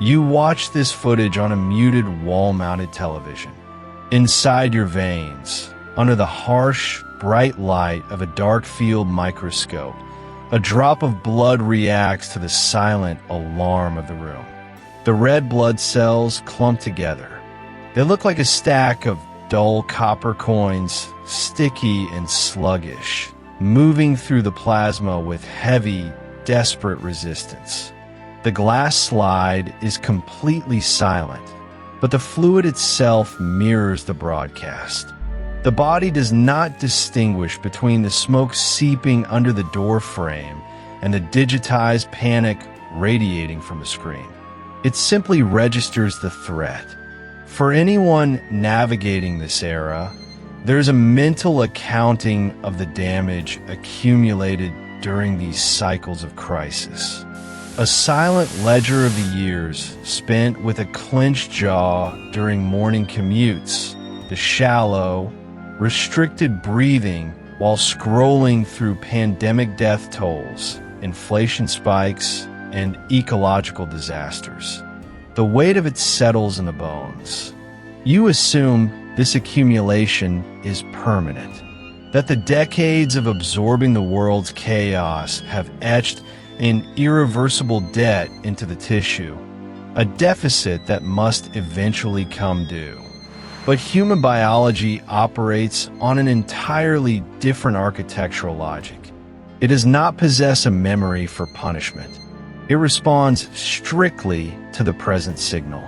you watch this footage on a muted wall-mounted television. Inside your veins, under the harsh, bright light of a dark field microscope, a drop of blood reacts to the silent alarm of the room. The red blood cells clump together. They look like a stack of dull copper coins, sticky and sluggish, moving through the plasma with heavy, desperate resistance. The glass slide is completely silent, but the fluid itself mirrors the broadcast. The body does not distinguish between the smoke seeping under the door frame and the digitized panic radiating from the screen. It simply registers the threat. For anyone navigating this era, there's a mental accounting of the damage accumulated during these cycles of crisis. A silent ledger of the years spent with a clenched jaw during morning commutes, the shallow, restricted breathing while scrolling through pandemic death tolls, inflation spikes, and ecological disasters. The weight of it settles in the bones. You assume this accumulation is permanent, that the decades of absorbing the world's chaos have etched an irreversible debt into the tissue, a deficit that must eventually come due. But human biology operates on an entirely different architectural logic. It does not possess a memory for punishment. It responds strictly to the present signal.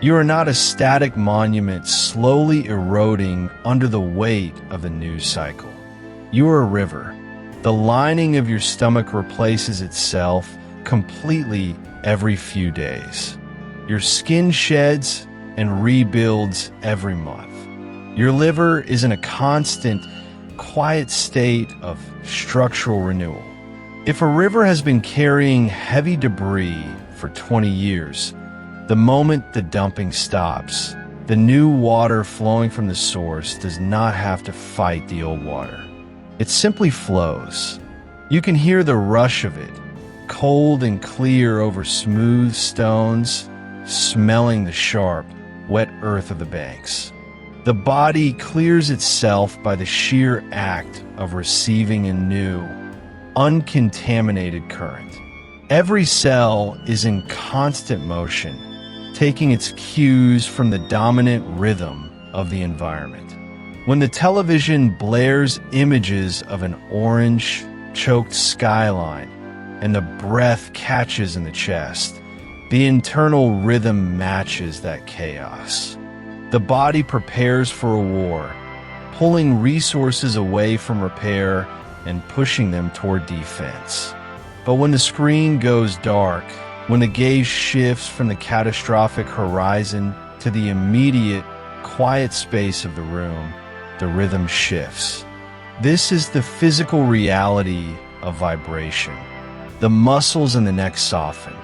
You are not a static monument slowly eroding under the weight of the news cycle. You are a river. The lining of your stomach replaces itself completely every few days. Your skin sheds and rebuilds every month. Your liver is in a constant, quiet state of structural renewal. If a river has been carrying heavy debris for 20 years, the moment the dumping stops, the new water flowing from the source does not have to fight the old water. It simply flows. You can hear the rush of it, cold and clear over smooth stones, smelling the sharp, wet earth of the banks. The body clears itself by the sheer act of receiving a new, uncontaminated current. Every cell is in constant motion, taking its cues from the dominant rhythm of the environment. When the television blares images of an orange, choked skyline and the breath catches in the chest, the internal rhythm matches that chaos. The body prepares for a war, pulling resources away from repair and pushing them toward defense. But when the screen goes dark, when the gaze shifts from the catastrophic horizon to the immediate, quiet space of the room, the rhythm shifts. This is the physical reality of vibration. The muscles in the neck soften.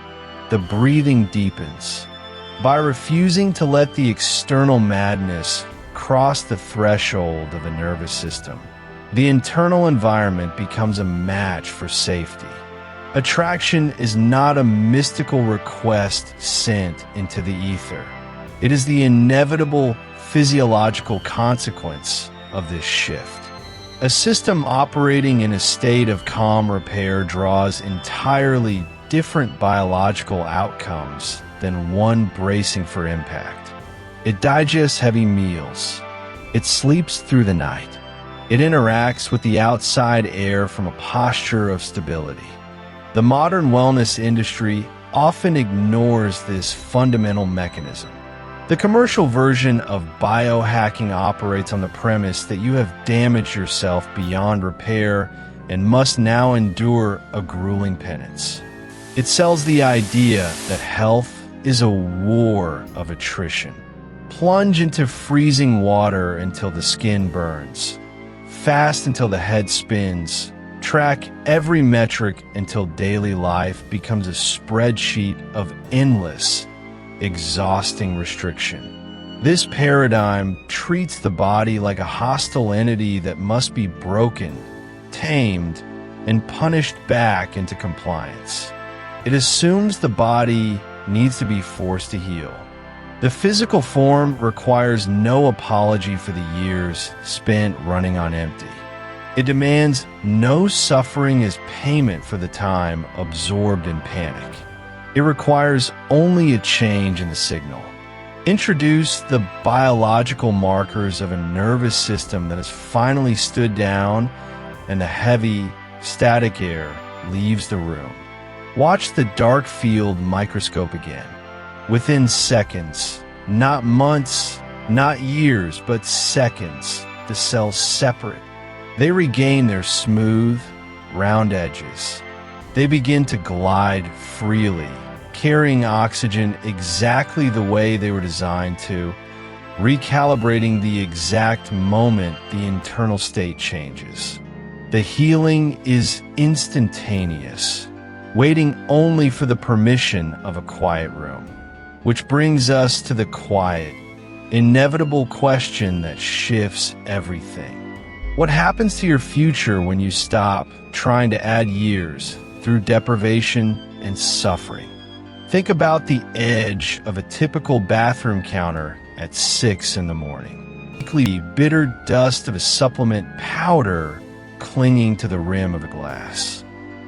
The breathing deepens. By refusing to let the external madness cross the threshold of the nervous system, the internal environment becomes a match for safety. Attraction is not a mystical request sent into the ether. It is the inevitable physiological consequence of this shift. A system operating in a state of calm repair draws entirely different biological outcomes than one bracing for impact. It digests heavy meals. It sleeps through the night. It interacts with the outside air from a posture of stability. The modern wellness industry often ignores this fundamental mechanism. The commercial version of biohacking operates on the premise that you have damaged yourself beyond repair and must now endure a grueling penance. It sells the idea that health is a war of attrition. Plunge into freezing water until the skin burns. Fast until the head spins. Track every metric until daily life becomes a spreadsheet of endless, exhausting restriction. This paradigm treats the body like a hostile entity that must be broken, tamed, and punished back into compliance. It assumes the body needs to be forced to heal. The physical form requires no apology for the years spent running on empty. It demands no suffering as payment for the time absorbed in panic. It requires only a change in the signal. Introduce the biological markers of a nervous system that has finally stood down and the heavy, static air leaves the room. Watch the dark field microscope again. Within seconds, not months, not years, but seconds, the cells separate. They regain their smooth, round edges. They begin to glide freely, carrying oxygen exactly the way they were designed to, recalibrating the exact moment the internal state changes. The healing is instantaneous, waiting only for the permission of a quiet room. Which brings us to the quiet, inevitable question that shifts everything. What happens to your future when you stop trying to add years through deprivation and suffering? Think about the edge of a typical bathroom counter at 6 in the morning. The bitter dust of a supplement powder clinging to the rim of a glass.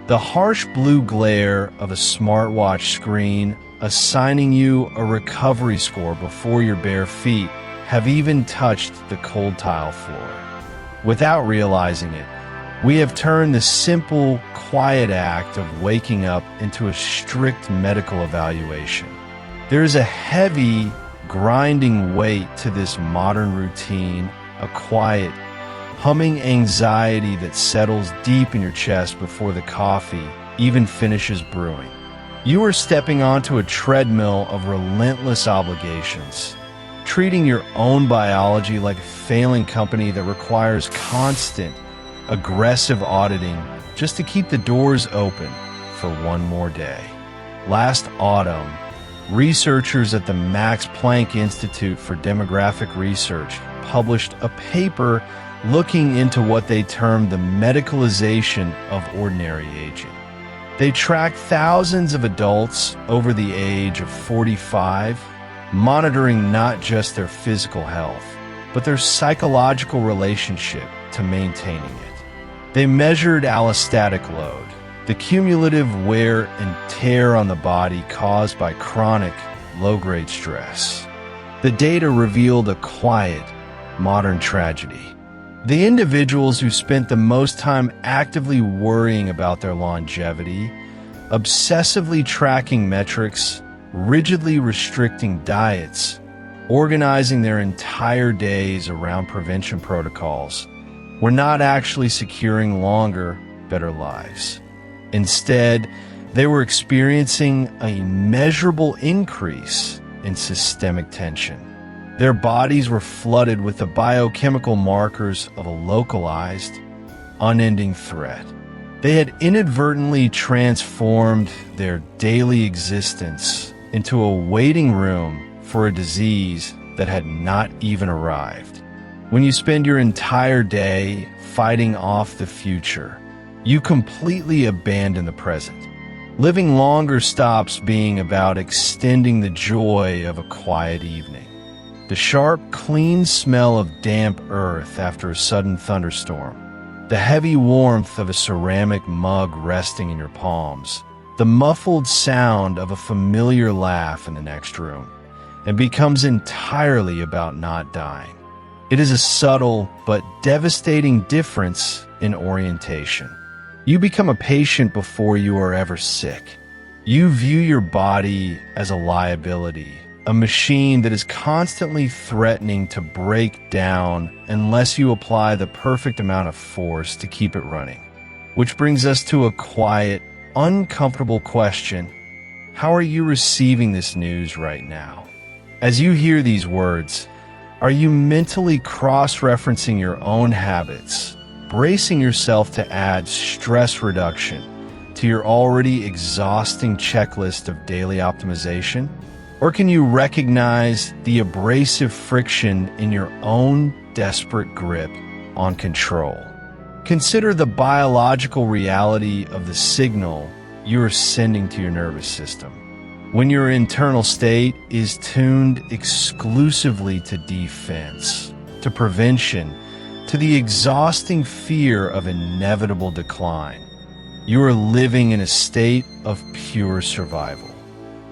The harsh blue glare of a smartwatch screen assigning you a recovery score before your bare feet have even touched the cold tile floor. Without realizing it, we have turned the simple, quiet act of waking up into a strict medical evaluation. There is a heavy, grinding weight to this modern routine, a quiet, humming anxiety that settles deep in your chest before the coffee even finishes brewing. You are stepping onto a treadmill of relentless obligations, treating your own biology like a failing company that requires constant, aggressive auditing just to keep the doors open for one more day. Last autumn, researchers at the Max Planck Institute for Demographic Research published a paper looking into what they termed the medicalization of ordinary aging. They tracked thousands of adults over the age of 45, monitoring not just their physical health, but their psychological relationship to maintaining it. They measured allostatic load, the cumulative wear and tear on the body caused by chronic, low-grade stress. The data revealed a quiet, modern tragedy. The individuals who spent the most time actively worrying about their longevity, obsessively tracking metrics, rigidly restricting diets, organizing their entire days around prevention protocols, were not actually securing longer, better lives. Instead, they were experiencing a measurable increase in systemic tension. Their bodies were flooded with the biochemical markers of a localized, unending threat. They had inadvertently transformed their daily existence into a waiting room for a disease that had not even arrived. When you spend your entire day fighting off the future, you completely abandon the present. Living longer stops being about extending the joy of a quiet evening. The sharp, clean smell of damp earth after a sudden thunderstorm, the heavy warmth of a ceramic mug resting in your palms, the muffled sound of a familiar laugh in the next room, and becomes entirely about not dying. It is a subtle but devastating difference in orientation. You become a patient before you are ever sick. You view your body as a liability, a machine that is constantly threatening to break down unless you apply the perfect amount of force to keep it running. Which brings us to a quiet, uncomfortable question. How are you receiving this news right now? As you hear these words, are you mentally cross-referencing your own habits, bracing yourself to add stress reduction to your already exhausting checklist of daily optimization? Or can you recognize the abrasive friction in your own desperate grip on control? Consider the biological reality of the signal you are sending to your nervous system. When your internal state is tuned exclusively to defense, to prevention, to the exhausting fear of inevitable decline, you are living in a state of pure survival.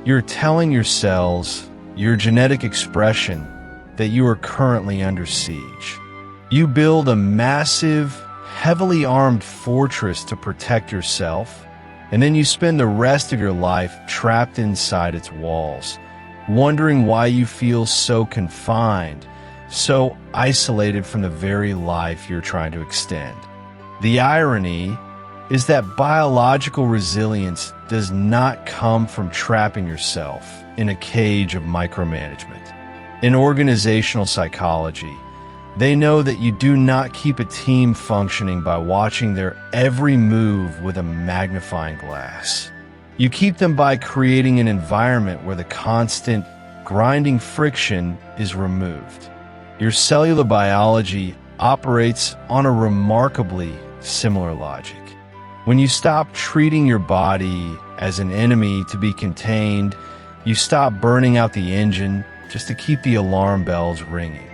You're telling your cells, your genetic expression, that you are currently under siege. You build a massive, heavily armed fortress to protect yourself, and then you spend the rest of your life trapped inside its walls, wondering why you feel so confined, so isolated from the very life you're trying to extend. The irony is that biological resilience does not come from trapping yourself in a cage of micromanagement. In organizational psychology, they know that you do not keep a team functioning by watching their every move with a magnifying glass. You keep them by creating an environment where the constant, grinding friction is removed. Your cellular biology operates on a remarkably similar logic. When you stop treating your body as an enemy to be contained, you stop burning out the engine just to keep the alarm bells ringing.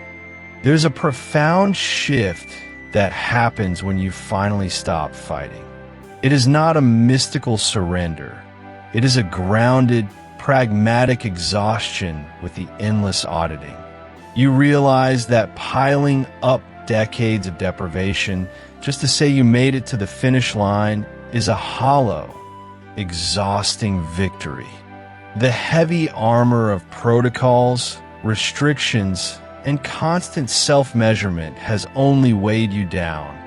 There's a profound shift that happens when you finally stop fighting. It is not a mystical surrender. It is a grounded, pragmatic exhaustion with the endless auditing. You realize that piling up decades of deprivation just to say you made it to the finish line is a hollow, exhausting victory. The heavy armor of protocols, restrictions, and constant self-measurement has only weighed you down,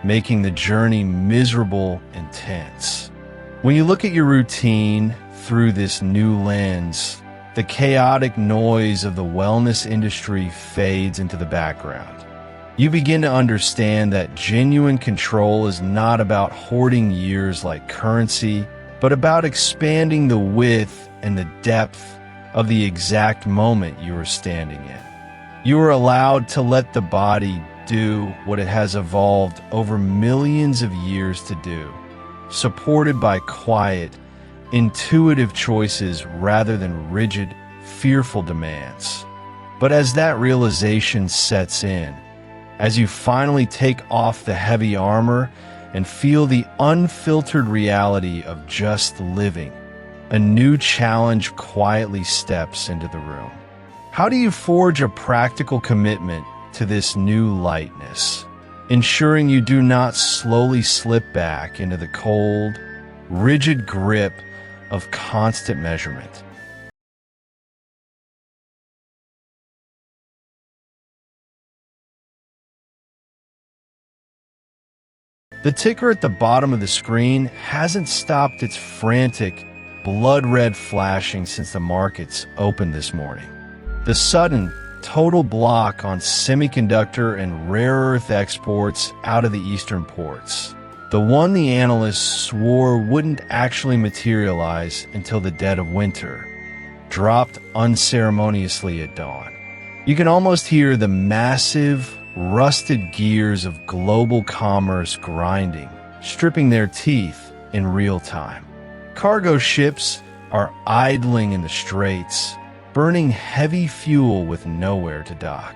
making the journey miserable and tense. When you look at your routine through this new lens, the chaotic noise of the wellness industry fades into the background. You begin to understand that genuine control is not about hoarding years like currency, but about expanding the width and the depth of the exact moment you are standing in. You are allowed to let the body do what it has evolved over millions of years to do, supported by quiet, intuitive choices rather than rigid, fearful demands. But as that realization sets in, as you finally take off the heavy armor and feel the unfiltered reality of just living, a new challenge quietly steps into the room. How do you forge a practical commitment to this new lightness, ensuring you do not slowly slip back into the cold, rigid grip of constant measurement? The ticker at the bottom of the screen hasn't stopped its frantic, blood-red flashing since the markets opened this morning. The sudden, total block on semiconductor and rare earth exports out of the eastern ports, the one the analysts swore wouldn't actually materialize until the dead of winter, dropped unceremoniously at dawn. You can almost hear the massive, rusted gears of global commerce grinding, stripping their teeth in real time. Cargo ships are idling in the straits, burning heavy fuel with nowhere to dock.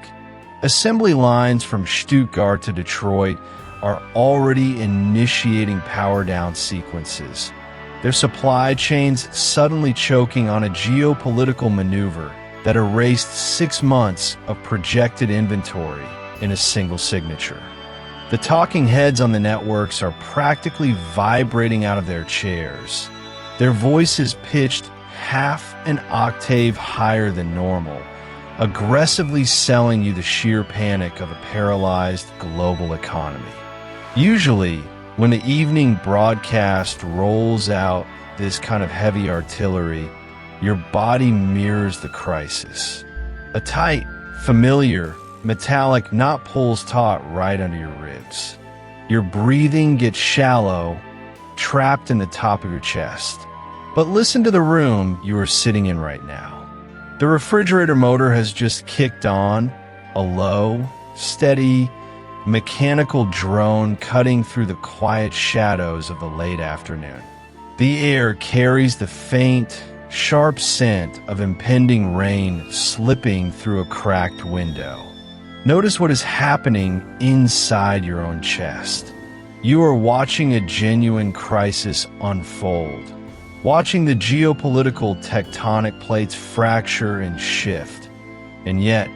Assembly lines from Stuttgart to Detroit are already initiating power-down sequences, their supply chains suddenly choking on a geopolitical maneuver that erased 6 months of projected inventory in a single signature. The talking heads on the networks are practically vibrating out of their chairs, their voices pitched half an octave higher than normal, aggressively selling you the sheer panic of a paralyzed global economy. Usually, when the evening broadcast rolls out this kind of heavy artillery, your body mirrors the crisis. A tight, familiar, metallic knot pulls taut right under your ribs. Your breathing gets shallow, trapped in the top of your chest. But listen to the room you are sitting in right now. The refrigerator motor has just kicked on, a low, steady, mechanical drone cutting through the quiet shadows of the late afternoon. The air carries the faint, sharp scent of impending rain slipping through a cracked window. Notice what is happening inside your own chest. You are watching a genuine crisis unfold, watching the geopolitical tectonic plates fracture and shift, and yet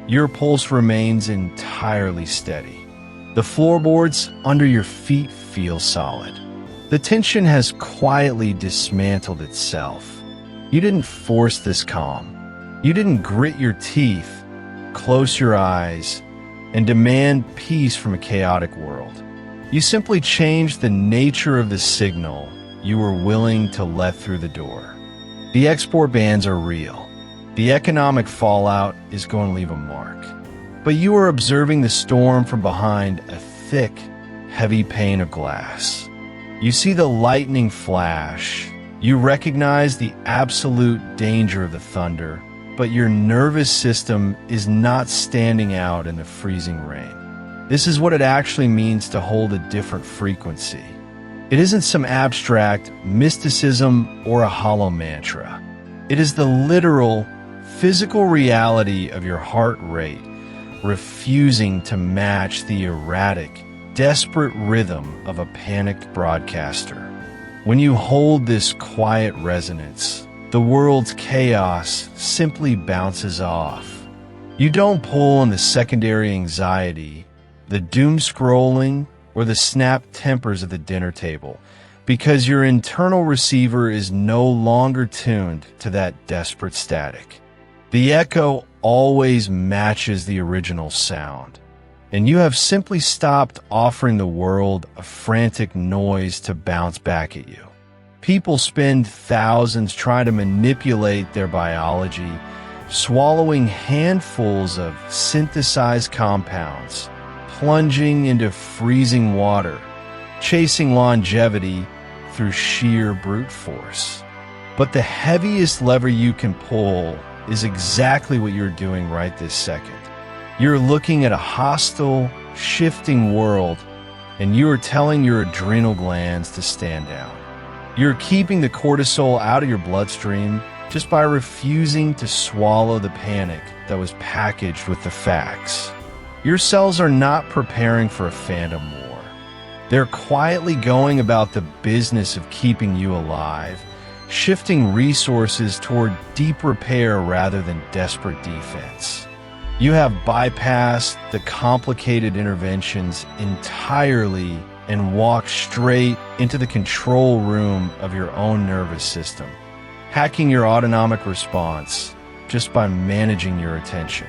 your pulse remains entirely steady. The floorboards under your feet feel solid. The tension has quietly dismantled itself. You didn't force this calm. You didn't grit your teeth, close your eyes, and demand peace from a chaotic world. You simply changed the nature of the signal you were willing to let through the door. The export bans are real. The economic fallout is going to leave a mark. But you are observing the storm from behind a thick, heavy pane of glass. You see the lightning flash. You recognize the absolute danger of the thunder, but your nervous system is not standing out in the freezing rain. This is what it actually means to hold a different frequency. It isn't some abstract mysticism or a hollow mantra. It is the literal, physical reality of your heart rate refusing to match the erratic, desperate rhythm of a panicked broadcaster. When you hold this quiet resonance, the world's chaos simply bounces off, You don't pull on the secondary anxiety, the doom scrolling, or the snap tempers at the dinner table, because your internal receiver is no longer tuned to that desperate static. The echo always matches the original sound, and you have simply stopped offering the world a frantic noise to bounce back at you. People spend thousands trying to manipulate their biology, swallowing handfuls of synthesized compounds, plunging into freezing water, chasing longevity through sheer brute force. But the heaviest lever you can pull is exactly what you're doing right this second. You're looking at a hostile, shifting world, and you are telling your adrenal glands to stand down. You're keeping the cortisol out of your bloodstream just by refusing to swallow the panic that was packaged with the facts. Your cells are not preparing for a phantom war. They're quietly going about the business of keeping you alive, shifting resources toward deep repair rather than desperate defense. You have bypassed the complicated interventions entirely and walked straight into the control room of your own nervous system, hacking your autonomic response just by managing your attention.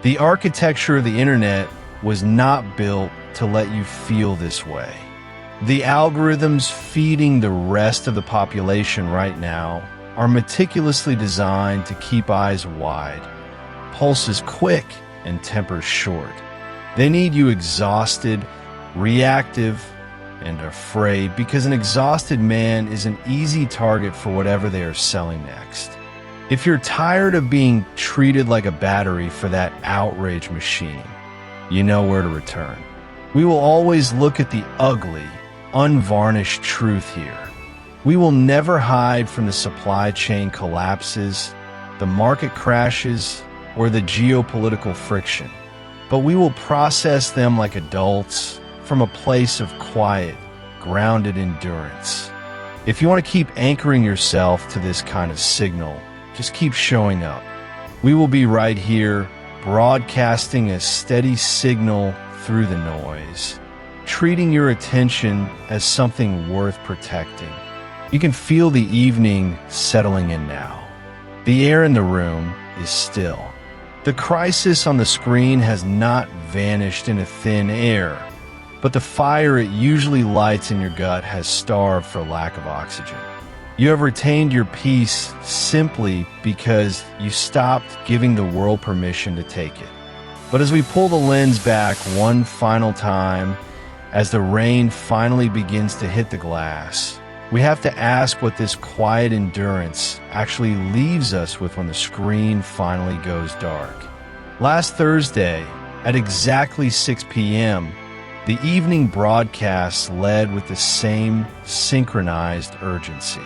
The architecture of the internet was not built to let you feel this way. The algorithms feeding the rest of the population right now are meticulously designed to keep eyes wide, pulses quick, and tempers short. They need you exhausted, reactive, and afraid, because an exhausted man is an easy target for whatever they are selling next. If you're tired of being treated like a battery for that outrage machine, you know where to return. We will always look at the ugly, unvarnished truth here. We will never hide from the supply chain collapses, the market crashes, or the geopolitical friction. But we will process them like adults from a place of quiet, grounded endurance. If you want to keep anchoring yourself to this kind of signal, just keep showing up. We will be right here, broadcasting a steady signal through the noise, treating your attention as something worth protecting. You can feel the evening settling in now. The air in the room is still. The crisis on the screen has not vanished into thin air, but the fire it usually lights in your gut has starved for lack of oxygen. You have retained your peace simply because you stopped giving the world permission to take it. But as we pull the lens back one final time, as the rain finally begins to hit the glass, we have to ask what this quiet endurance actually leaves us with when the screen finally goes dark. Last Thursday, at exactly 6 p.m., the evening broadcasts led with the same synchronized urgency.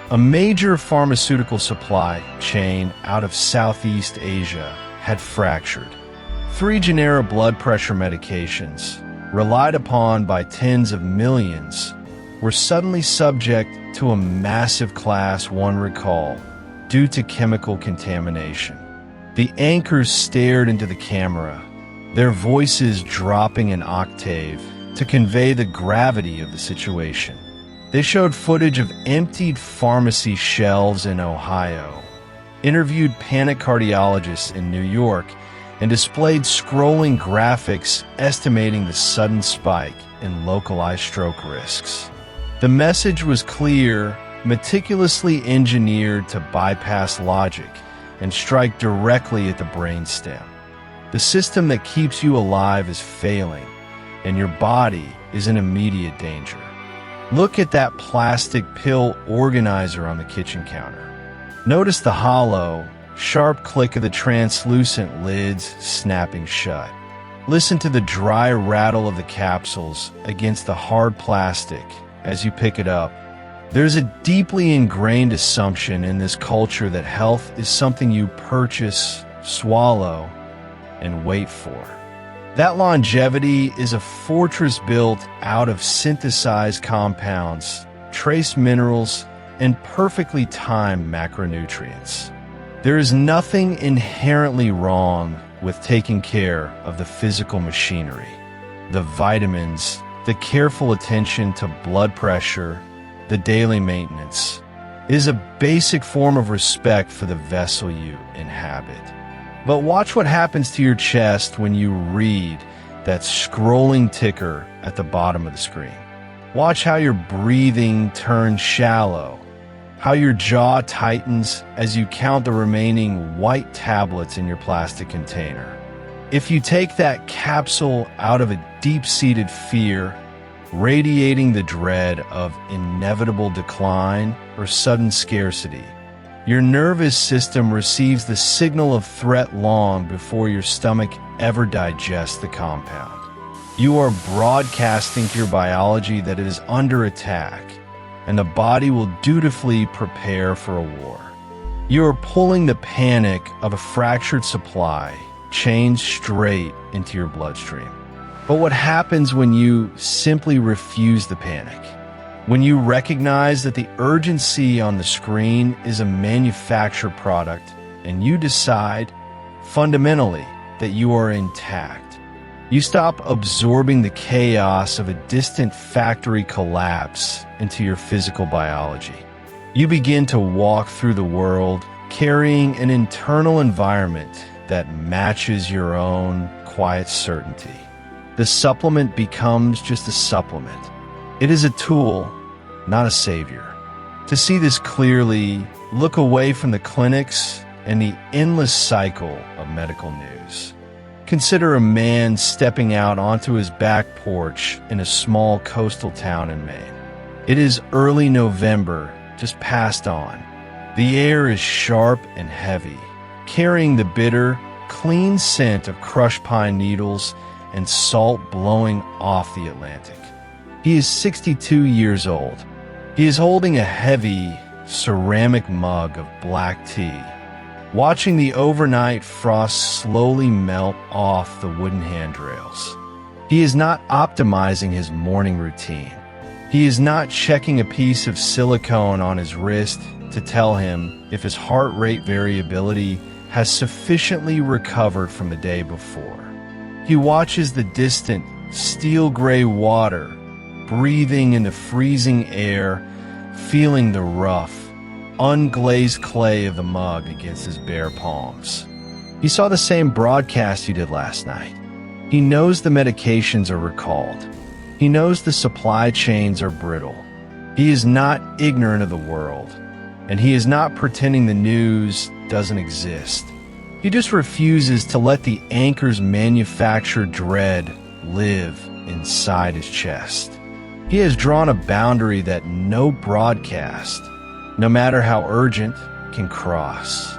A major pharmaceutical supply chain out of Southeast Asia had fractured. 3 generic blood pressure medications, relied upon by tens of millions, were suddenly subject to a massive Class 1 recall due to chemical contamination. The anchors stared into the camera, their voices dropping an octave to convey the gravity of the situation. They showed footage of emptied pharmacy shelves in Ohio, interviewed panic cardiologists in New York, and displayed scrolling graphics estimating the sudden spike in localized stroke risks. The message was clear, meticulously engineered to bypass logic and strike directly at the brainstem. The system that keeps you alive is failing, and your body is in immediate danger. Look at that plastic pill organizer on the kitchen counter. Notice the hollow, sharp click of the translucent lids snapping shut. Listen to the dry rattle of the capsules against the hard plastic as you pick it up. There's a deeply ingrained assumption in this culture that health is something you purchase, swallow, and wait for. That longevity is a fortress built out of synthesized compounds, trace minerals, and perfectly timed macronutrients. There is nothing inherently wrong with taking care of the physical machinery. The vitamins, the careful attention to blood pressure, the daily maintenance, is a basic form of respect for the vessel you inhabit. But watch what happens to your chest when you read that scrolling ticker at the bottom of the screen. Watch how your breathing turns shallow, how your jaw tightens as you count the remaining white tablets in your plastic container. If you take that capsule out of a deep-seated fear, radiating the dread of inevitable decline or sudden scarcity, your nervous system receives the signal of threat long before your stomach ever digests the compound. You are broadcasting to your biology that it is under attack, and the body will dutifully prepare for a war. You are pulling the panic of a fractured supply chain straight into your bloodstream. But what happens when you simply refuse the panic? When you recognize that the urgency on the screen is a manufactured product and you decide, fundamentally, that you are intact. You stop absorbing the chaos of a distant factory collapse into your physical biology. You begin to walk through the world carrying an internal environment that matches your own quiet certainty. The supplement becomes just a supplement. It is a tool, not a savior. To see this clearly, look away from the clinics and the endless cycle of medical news. Consider a man stepping out onto his back porch in a small coastal town in Maine. It is early November, just past dawn. The air is sharp and heavy, carrying the bitter, clean scent of crushed pine needles and salt blowing off the Atlantic. He is 62 years old. He is holding a heavy, ceramic mug of black tea, watching the overnight frost slowly melt off the wooden handrails. He is not optimizing his morning routine. He is not checking a piece of silicone on his wrist to tell him if his heart rate variability has sufficiently recovered from the day before. He watches the distant, steel-gray water, breathing in the freezing air, feeling the rough, unglazed clay of the mug against his bare palms. He saw the same broadcast you did last night. He knows the medications are recalled. He knows the supply chains are brittle. He is not ignorant of the world, and he is not pretending the news doesn't exist. He just refuses to let the anchor's manufactured dread live inside his chest. He has drawn a boundary that no broadcast, no matter how urgent, can cross.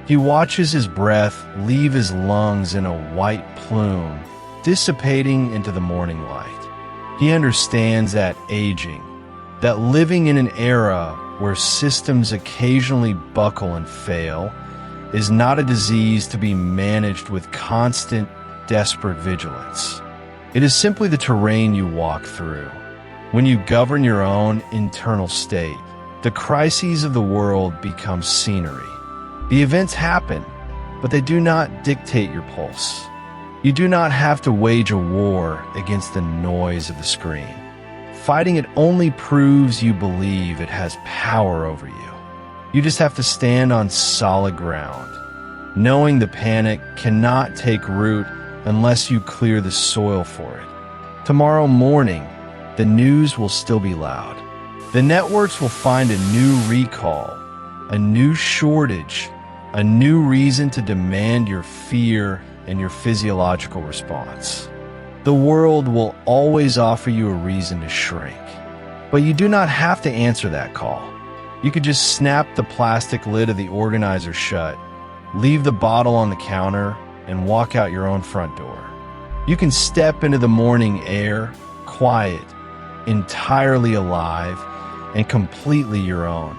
He watches his breath leave his lungs in a white plume, dissipating into the morning light. He understands that aging, that living in an era where systems occasionally buckle and fail, is not a disease to be managed with constant, desperate vigilance. It is simply the terrain you walk through. When you govern your own internal state, the crises of the world become scenery. The events happen, but they do not dictate your pulse. You do not have to wage a war against the noise of the screen. Fighting it only proves you believe it has power over you. You just have to stand on solid ground, knowing the panic cannot take root unless you clear the soil for it. Tomorrow morning, the news will still be loud. The networks will find a new recall, a new shortage, a new reason to demand your fear and your physiological response. The world will always offer you a reason to shrink, but you do not have to answer that call. You could just snap the plastic lid of the organizer shut, leave the bottle on the counter, and walk out your own front door. You can step into the morning air, quiet, entirely alive, and completely your own.